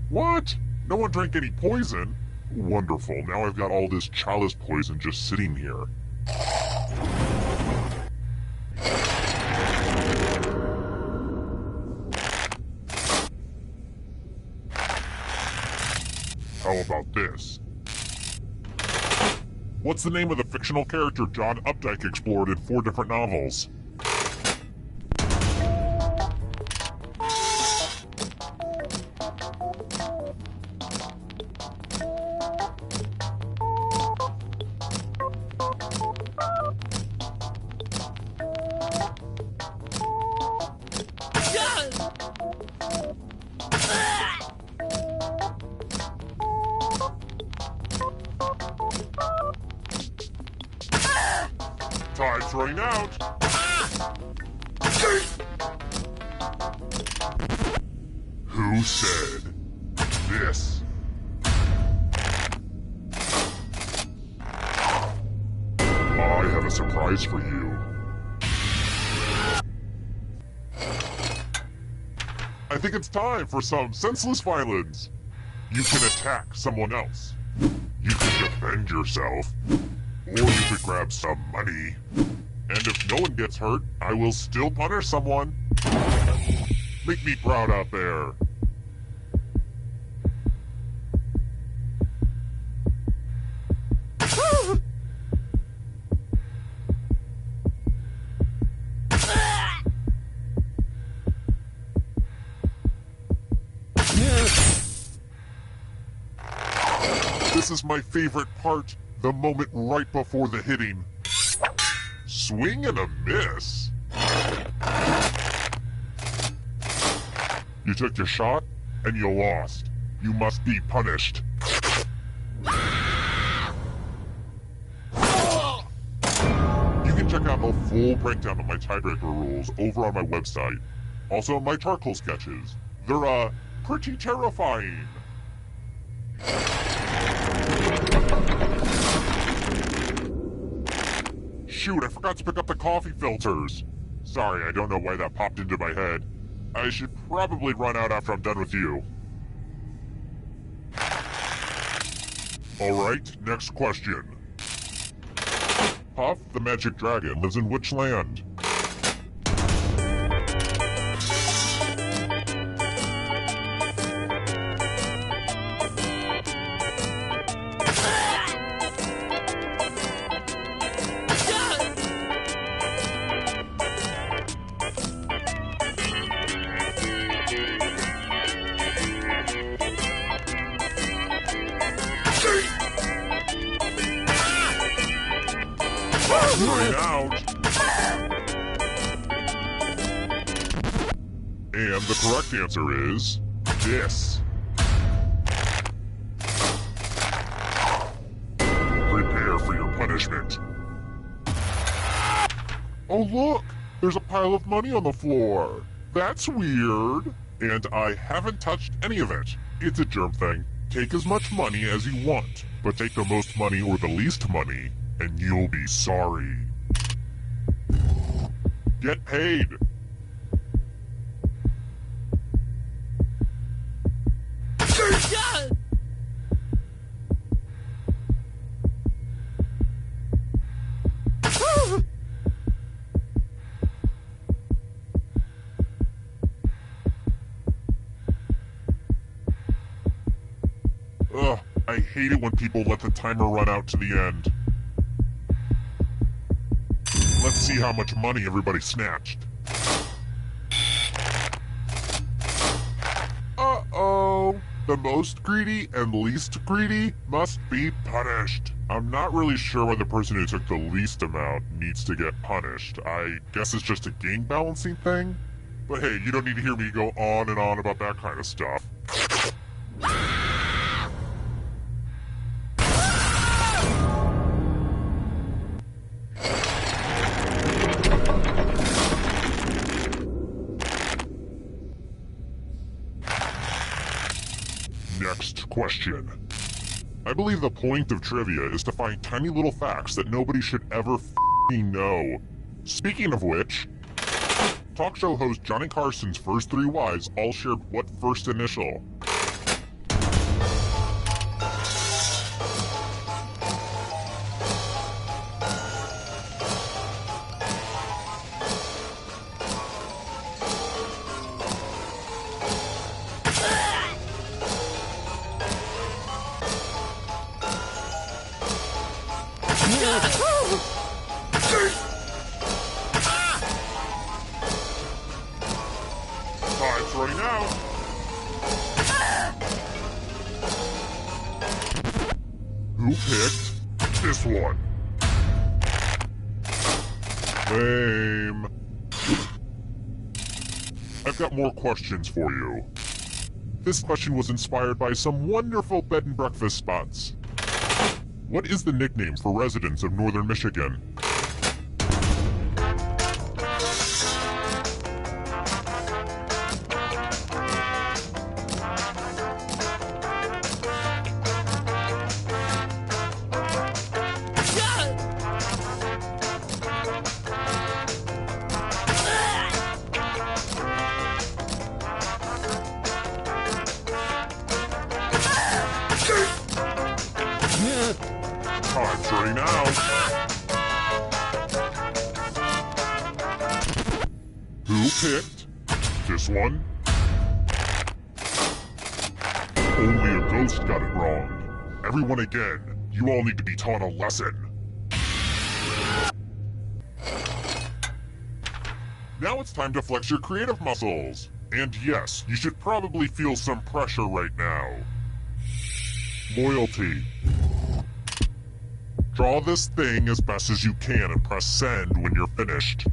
Speaker 8: What? No one drank any poison? Wonderful. Now I've got all this chalice poison just sitting here. How about this? What's the name of the fictional character John Updike explored in 4 different novels? Time's running out. Who said this? I have a surprise for you. I think it's time for some senseless violence. You can attack someone else. You can defend yourself. Or you could grab some money. And if no one gets hurt, I will still punish someone. Make me proud out there. This is my favorite part. The moment right before the hitting. Swing and a miss. You took your shot, and you lost. You must be punished. full breakdown of my tiebreaker rules over on my website. Also, my charcoal sketches. They're, pretty terrifying. Shoot, I forgot to pick up the coffee filters. Sorry, I don't know why that popped into my head. I should probably run out after I'm done with you. Alright, next question. Puff, the magic dragon, lives in which land? Right out. And the correct answer is this. Prepare for your punishment. Oh look! There's a pile of money on the floor. That's weird. And I haven't touched any of it. It's a germ thing. Take as much money as you want, but take the most money or the least money, and you'll be sorry. Get paid. Ugh, I hate it when people let the timer run out to the end. Let's see how much money everybody snatched. Uh-oh. The most greedy and least greedy must be punished. I'm not really sure why the person who took the least amount needs to get punished. I guess it's just a game balancing thing? But hey, you don't need to hear me go on and on about that kind of stuff. Next question. I believe the point of trivia is to find tiny little facts that nobody should ever f***ing know. Speaking of which, talk show host Johnny Carson's first 3 wives all shared what first initial? Time's running out. Who picked this one? Lame. I've got more questions for you. This question was inspired by some wonderful bed and breakfast spots. What is the nickname for residents of northern Michigan? Time's running out. Who picked this one? Only a ghost got it wrong. Everyone again, you all need to be taught a lesson. Now it's time to flex your creative muscles. And yes, you should probably feel some pressure right now. Loyalty. Draw this thing as best as you can and press send when you're finished.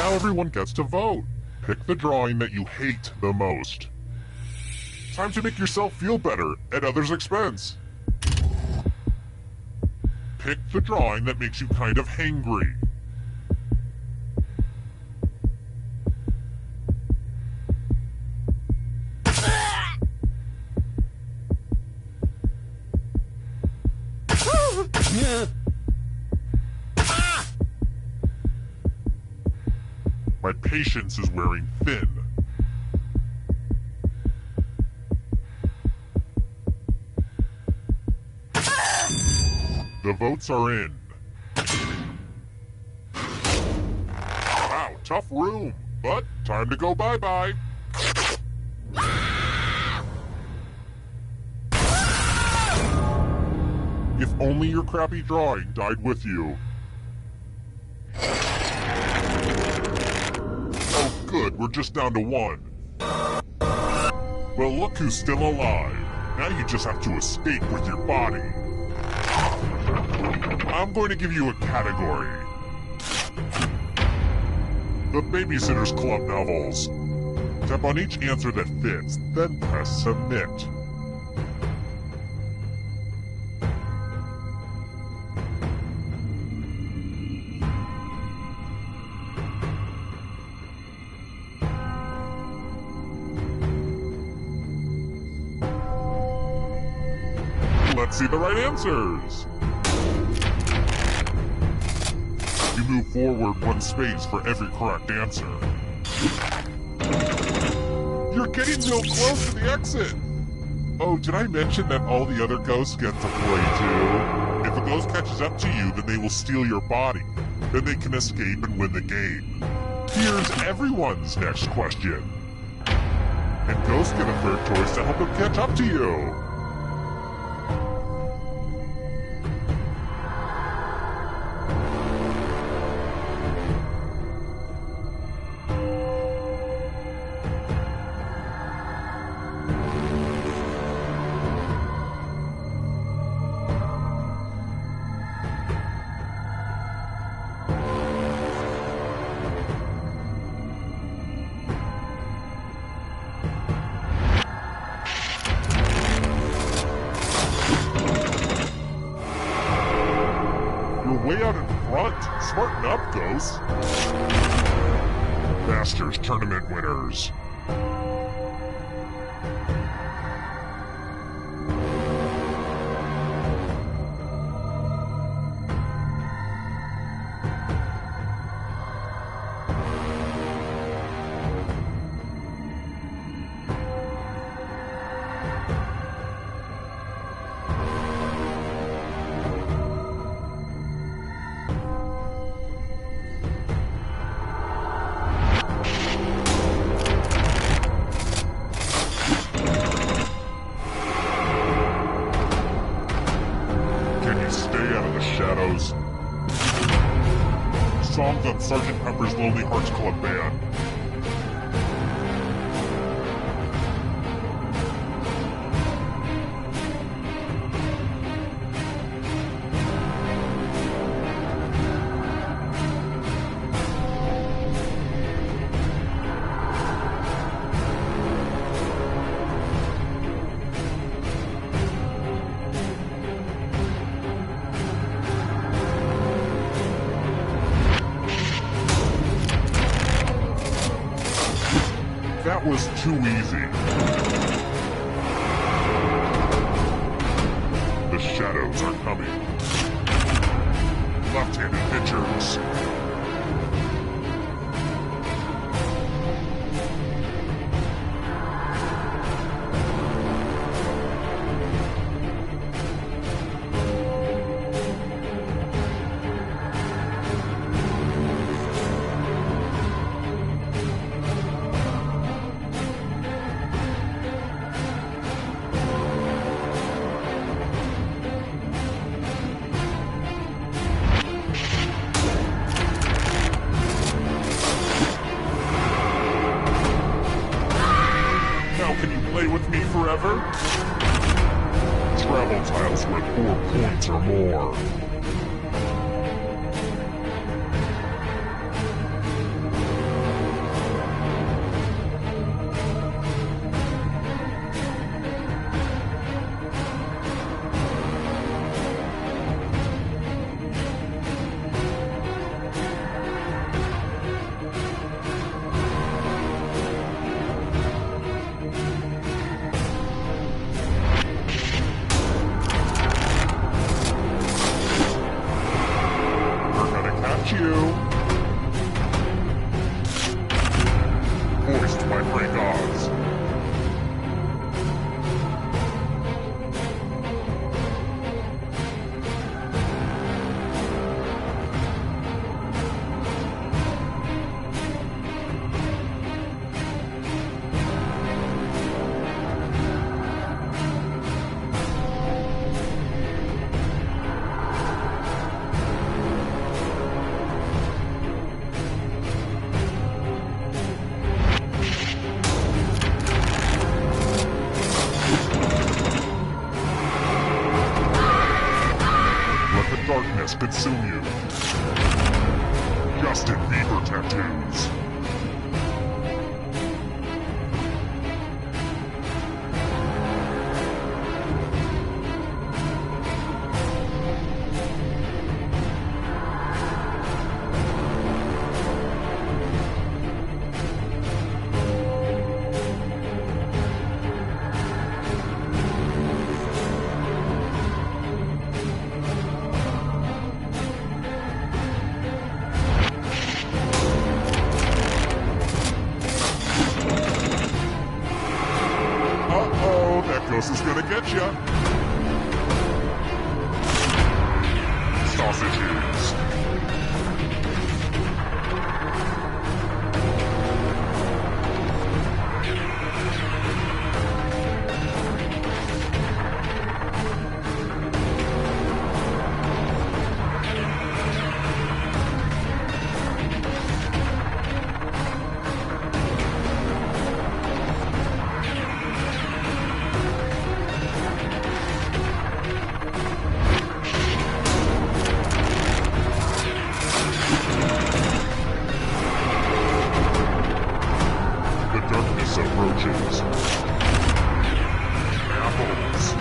Speaker 8: Now everyone gets to vote. Pick the drawing that you hate the most. Time to make yourself feel better at others' expense. Pick the drawing that makes you kind of hangry. My patience is wearing thin. The votes are in. Wow, tough room, but time to go bye-bye. If only your crappy drawing died with you. Oh good, we're just down to one. Well, look who's still alive. Now you just have to escape with your body. I'm going to give you a category. The Babysitter's Club novels. Tap on each answer that fits, then press submit. Let's see the right answers. You move forward one space for every correct answer. You're getting real close to the exit. Oh, did I mention that all the other ghosts get to play too? If a ghost catches up to you, then they will steal your body. Then they can escape and win the game. Here's everyone's next question. And ghosts get a third choice to help them catch up to you. Way out in front. Smarten up, ghosts. Masters Tournament winners. Shadows. Songs on Sgt. Pepper's Lonely Hearts Club Band. That was too easy. The shadows are coming. Left-handed pitchers. Can you play with me forever? Travel tiles worth 4 points or more. darkness consume you. Justin Bieber tattoos. This is gonna get ya. Sausages. Approaches. Apples.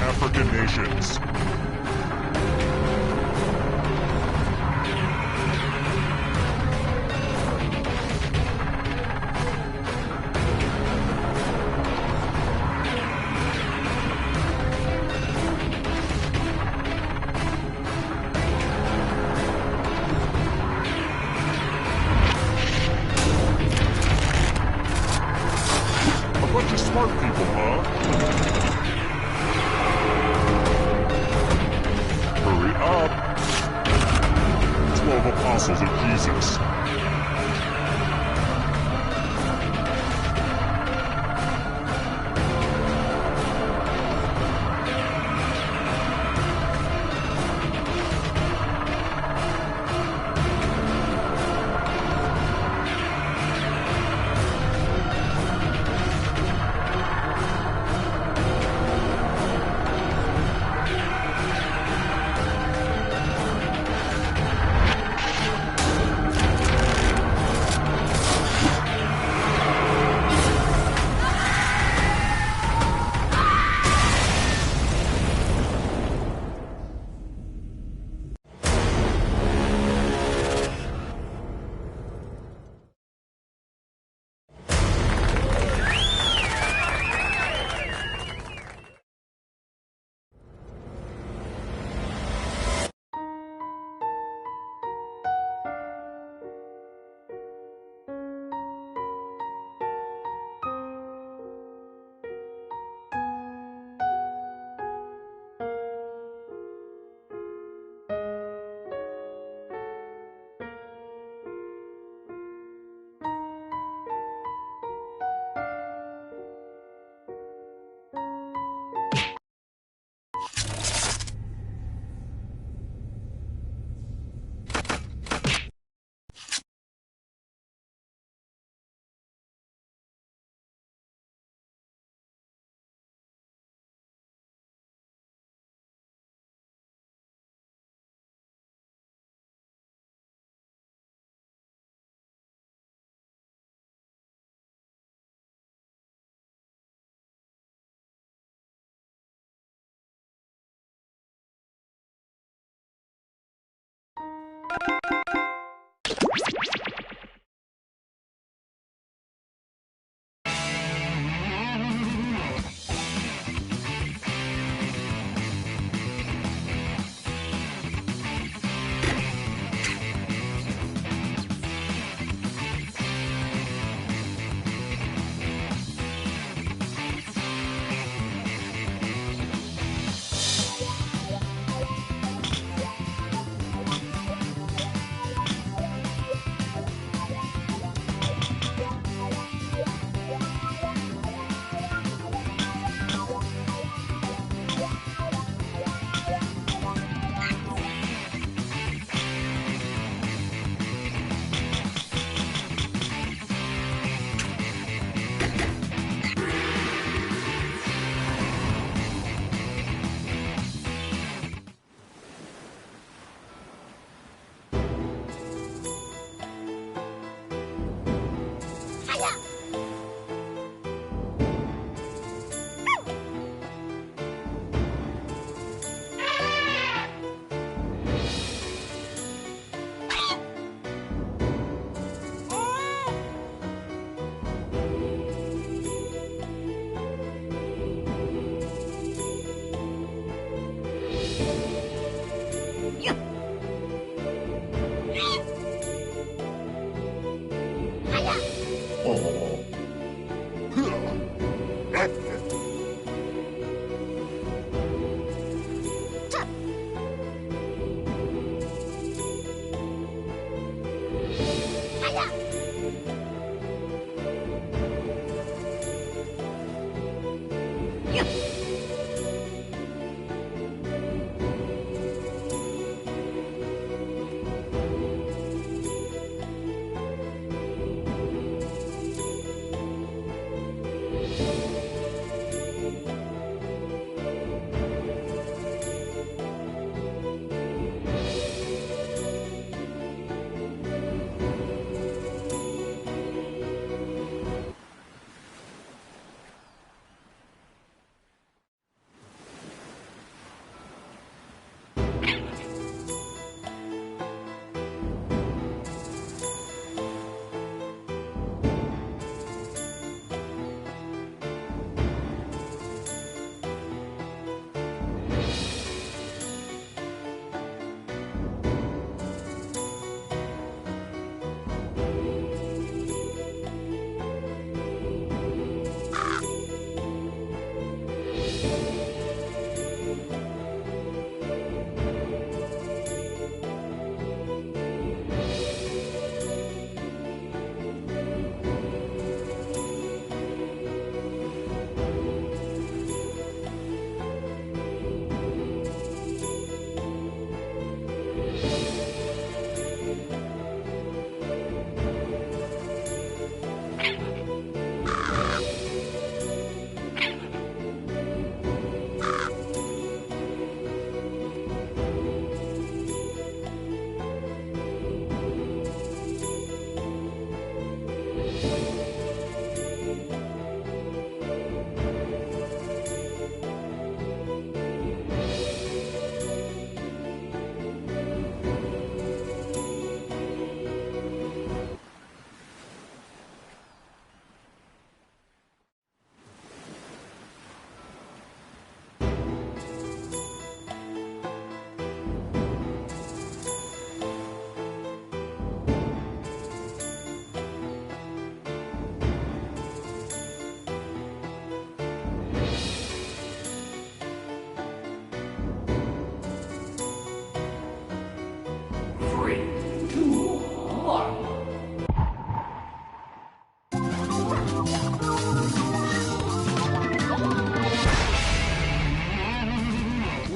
Speaker 8: African nations. A bunch of smart people, huh? Hurry up! 12 apostles of Jesus.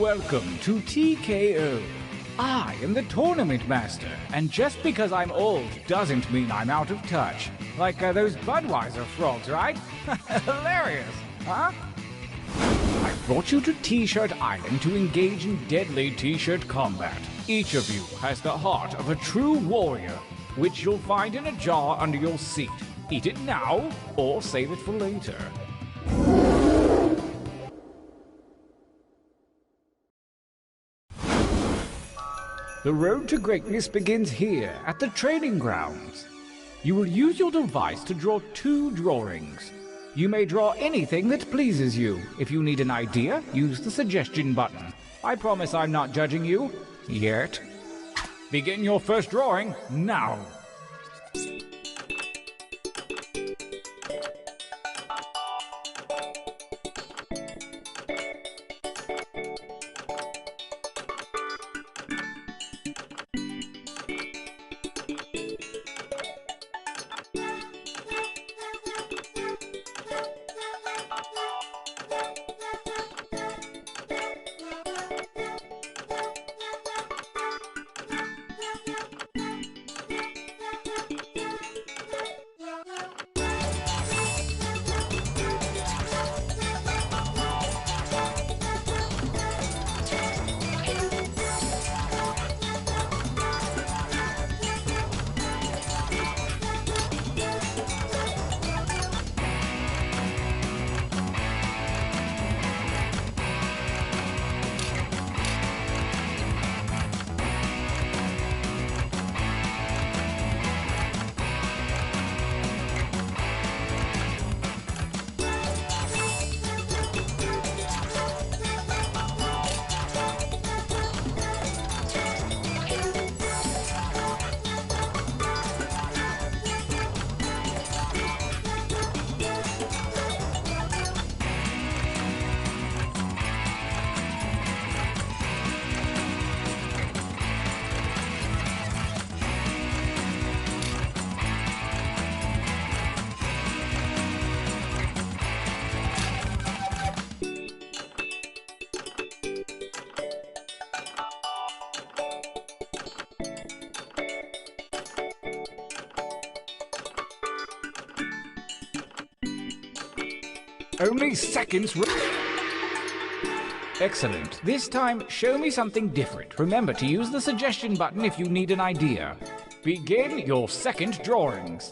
Speaker 13: Welcome to TKO. I am the tournament master, and just because I'm old doesn't mean I'm out of touch. Like those Budweiser frogs, right? Hilarious, huh? I brought you to T-Shirt Island to engage in deadly T-shirt combat. Each of you has the heart of a true warrior, which you'll find in a jar under your seat. Eat it now, or save it for later. The road to greatness begins here, at the training grounds. You will use your device to draw 2 drawings. You may draw anything that pleases you. If you need an idea, use the suggestion button. I promise I'm not judging you. Yet. Begin your first drawing now. Only seconds. Excellent. This time, show me something different. Remember to use the suggestion button if you need an idea. Begin your second drawings.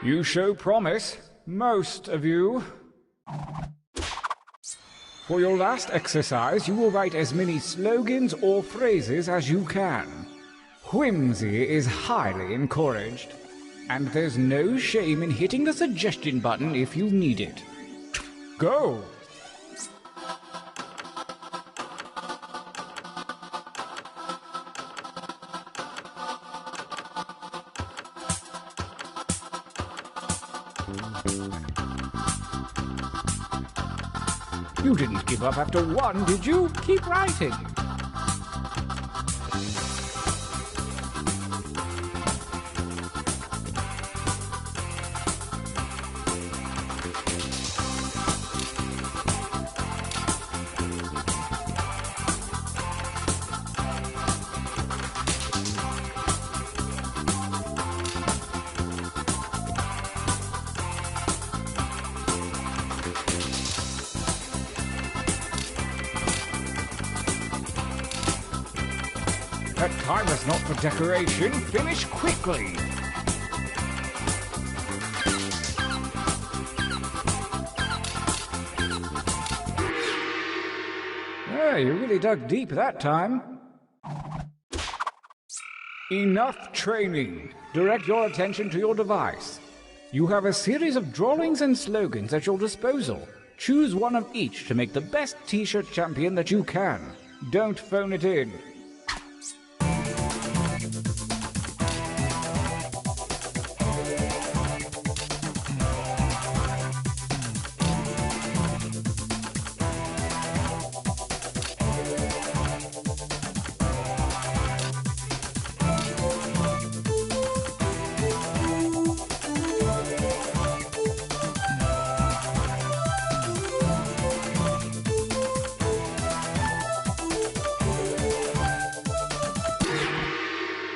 Speaker 13: You show promise, most of you. For your last exercise, you will write as many slogans or phrases as you can. Whimsy is highly encouraged. And there's no shame in hitting the suggestion button if you need it. Go! You didn't give up after one, did you? Keep writing. That time is not for decoration. Finish quickly. You really dug deep that time. Enough training. Direct your attention to your device. You have a series of drawings and slogans at your disposal. Choose one of each to make the best T-shirt champion that you can. Don't phone it in.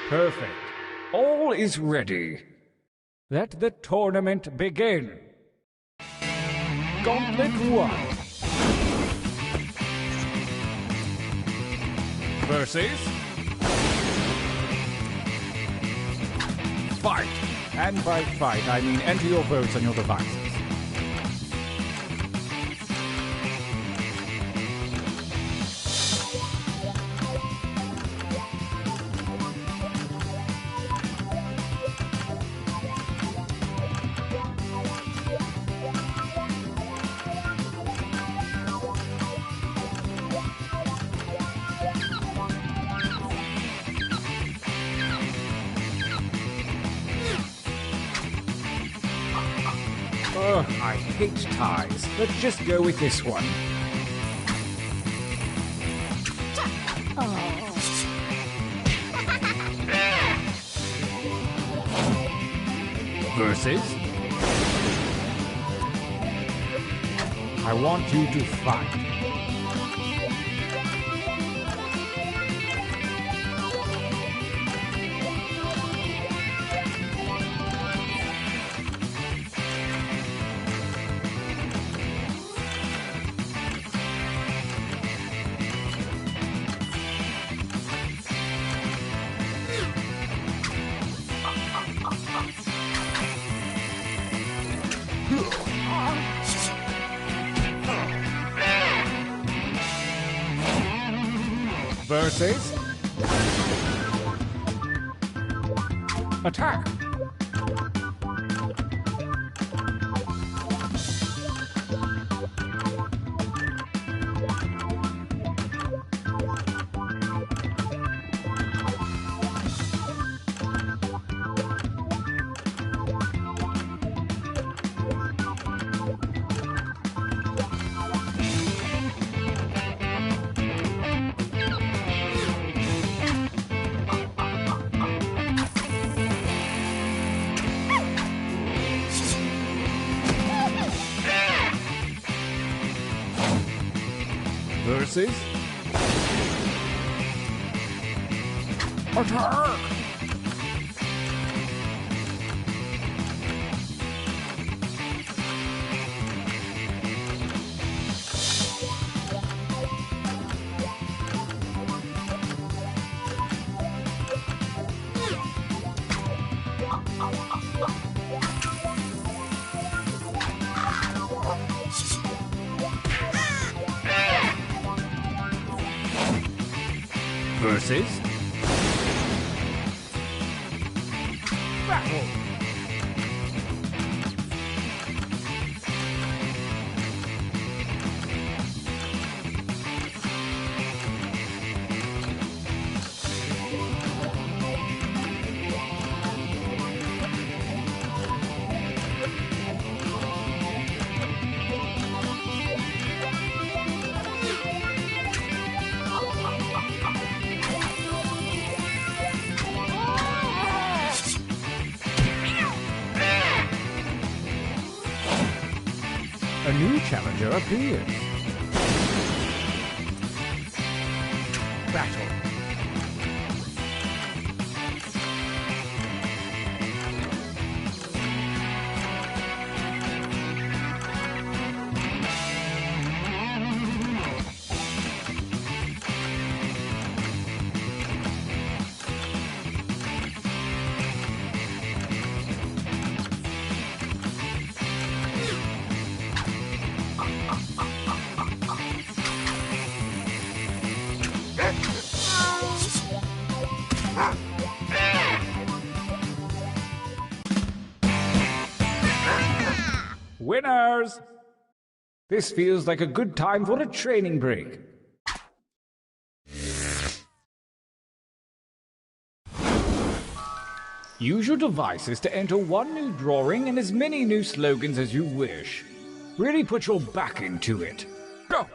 Speaker 13: Perfect. All is ready. Let the tournament begin. Gauntlet 1. Versus... Fight. And by fight, I mean enter your votes on your devices. Ugh, I hate ties. Let's just go with this one. Versus... I want you to fight. Versus... Attack! Versus... Attack! Versus... Battle! A new challenger appears. Battle. Winners! This feels like a good time for a training break. Use your devices to enter one new drawing and as many new slogans as you wish. Really put your back into it. Go!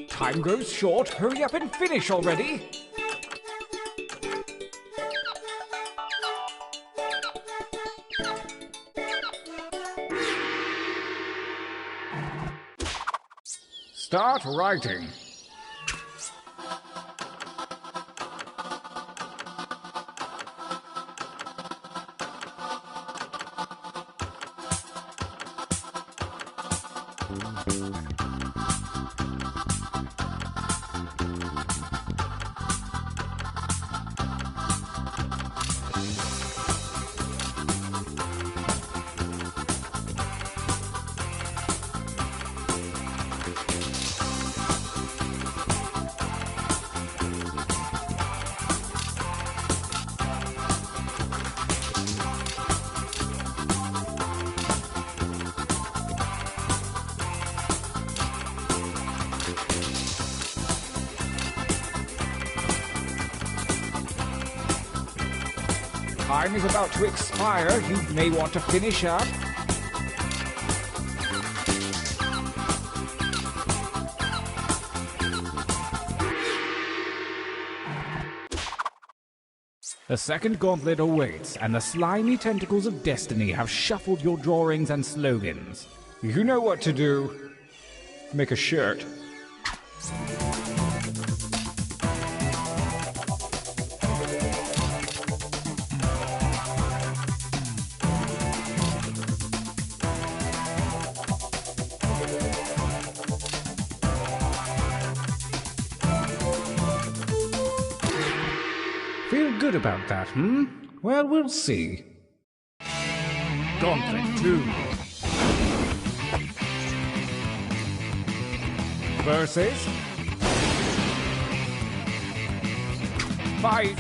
Speaker 13: Time grows short. Hurry up and finish already. Start writing. Time is about to expire. You may want to finish up. The second gauntlet awaits, and the slimy tentacles of destiny have shuffled your drawings and slogans. You know what to do. Make a shirt. Feel good about that, hmm? Well, we'll see. Gauntlet 2. Versus... Fight!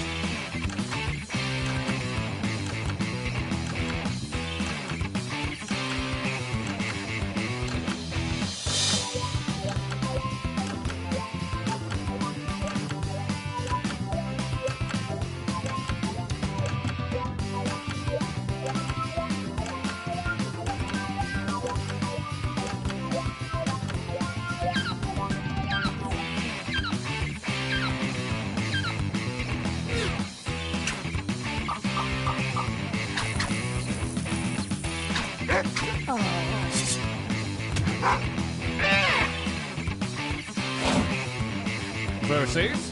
Speaker 13: Versus...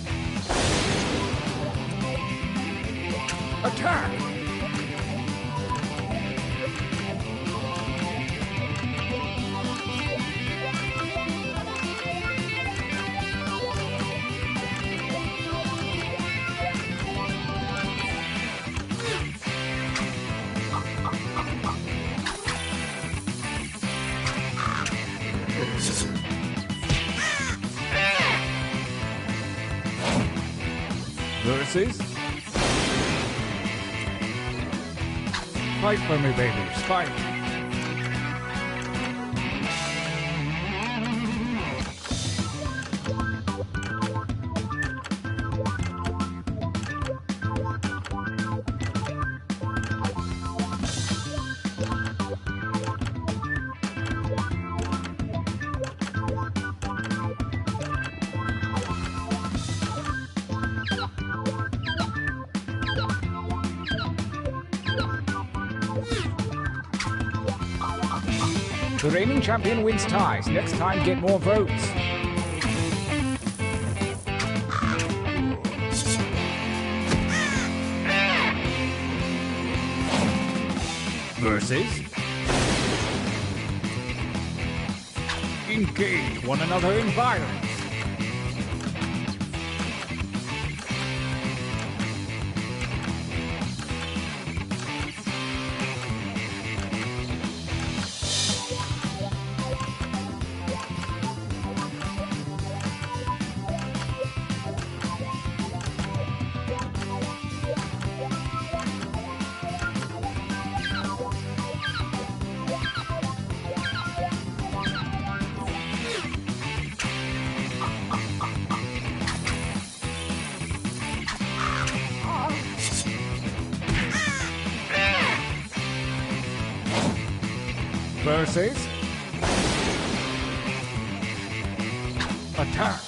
Speaker 13: Attack! Versus... Fight for me, babies. Fight. The reigning champion wins ties. Next time, get more votes. Versus... Engage one another in violence. Versus... Attack!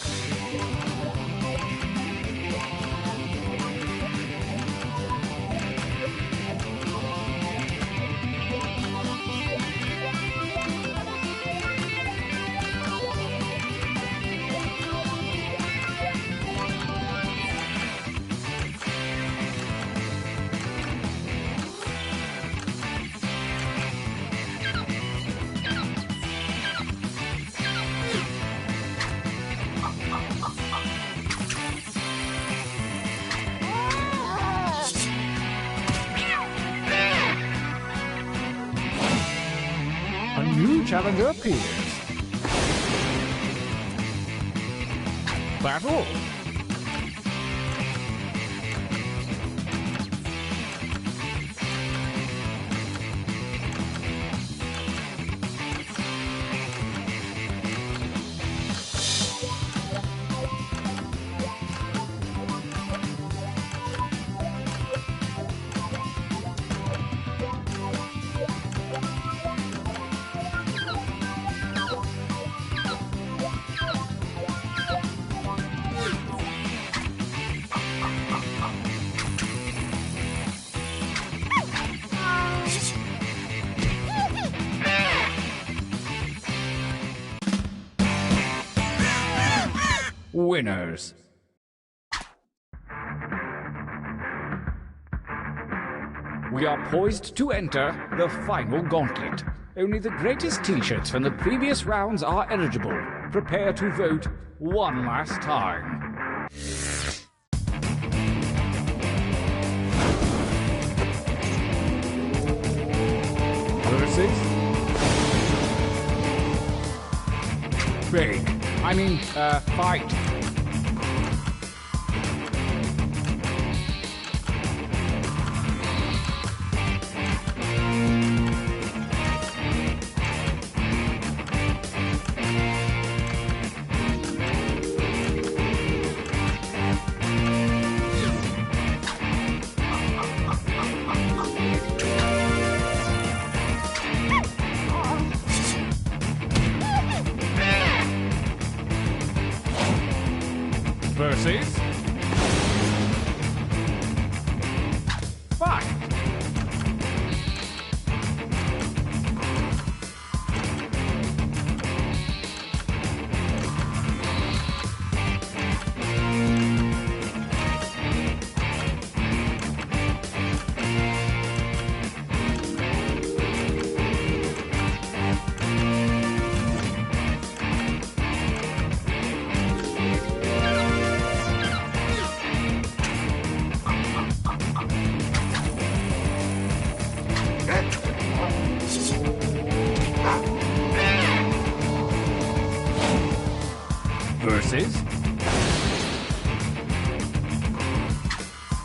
Speaker 13: New challenger appears. Battle. Winners. We are poised to enter the final gauntlet. Only the greatest t-shirts from the previous rounds are eligible. Prepare to vote one last time. Versus... Fake. Fight.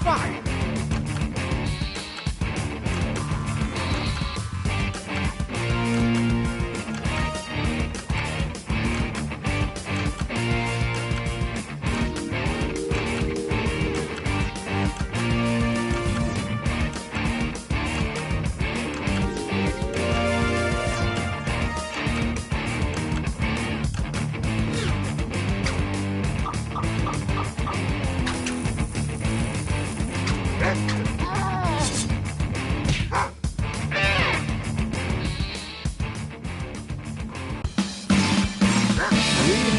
Speaker 13: Fine. We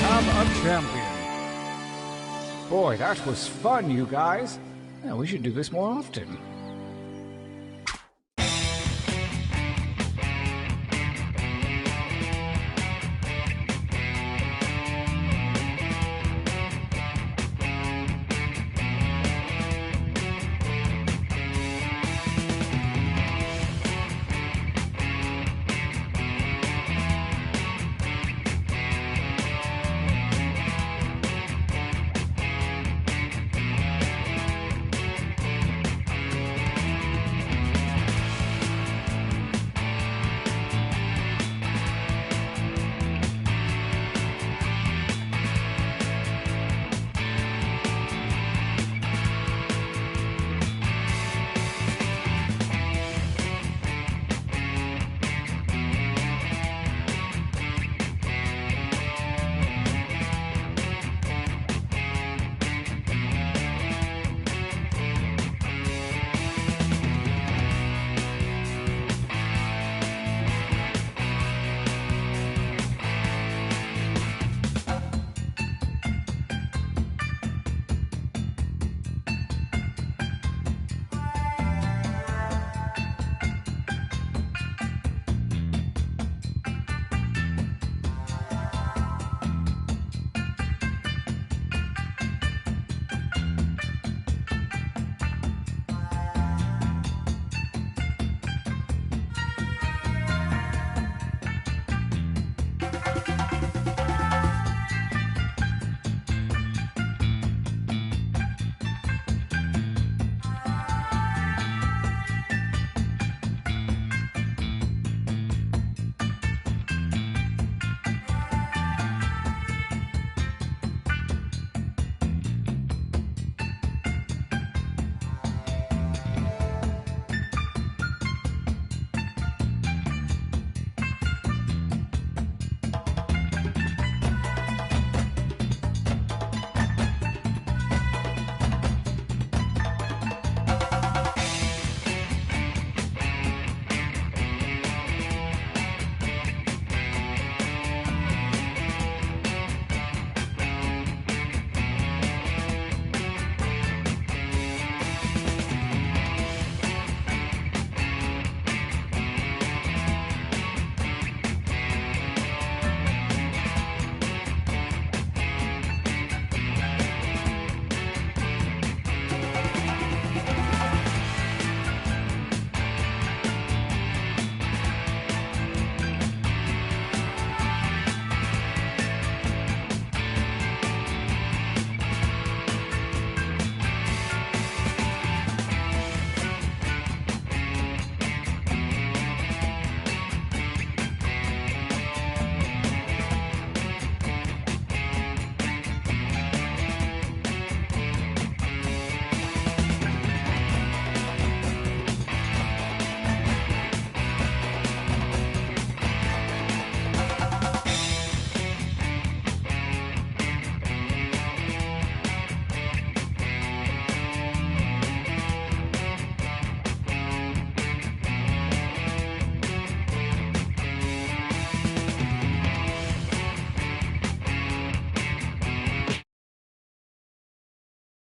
Speaker 13: have a champion. Boy, that was fun, you guys. Yeah, we should do this more often.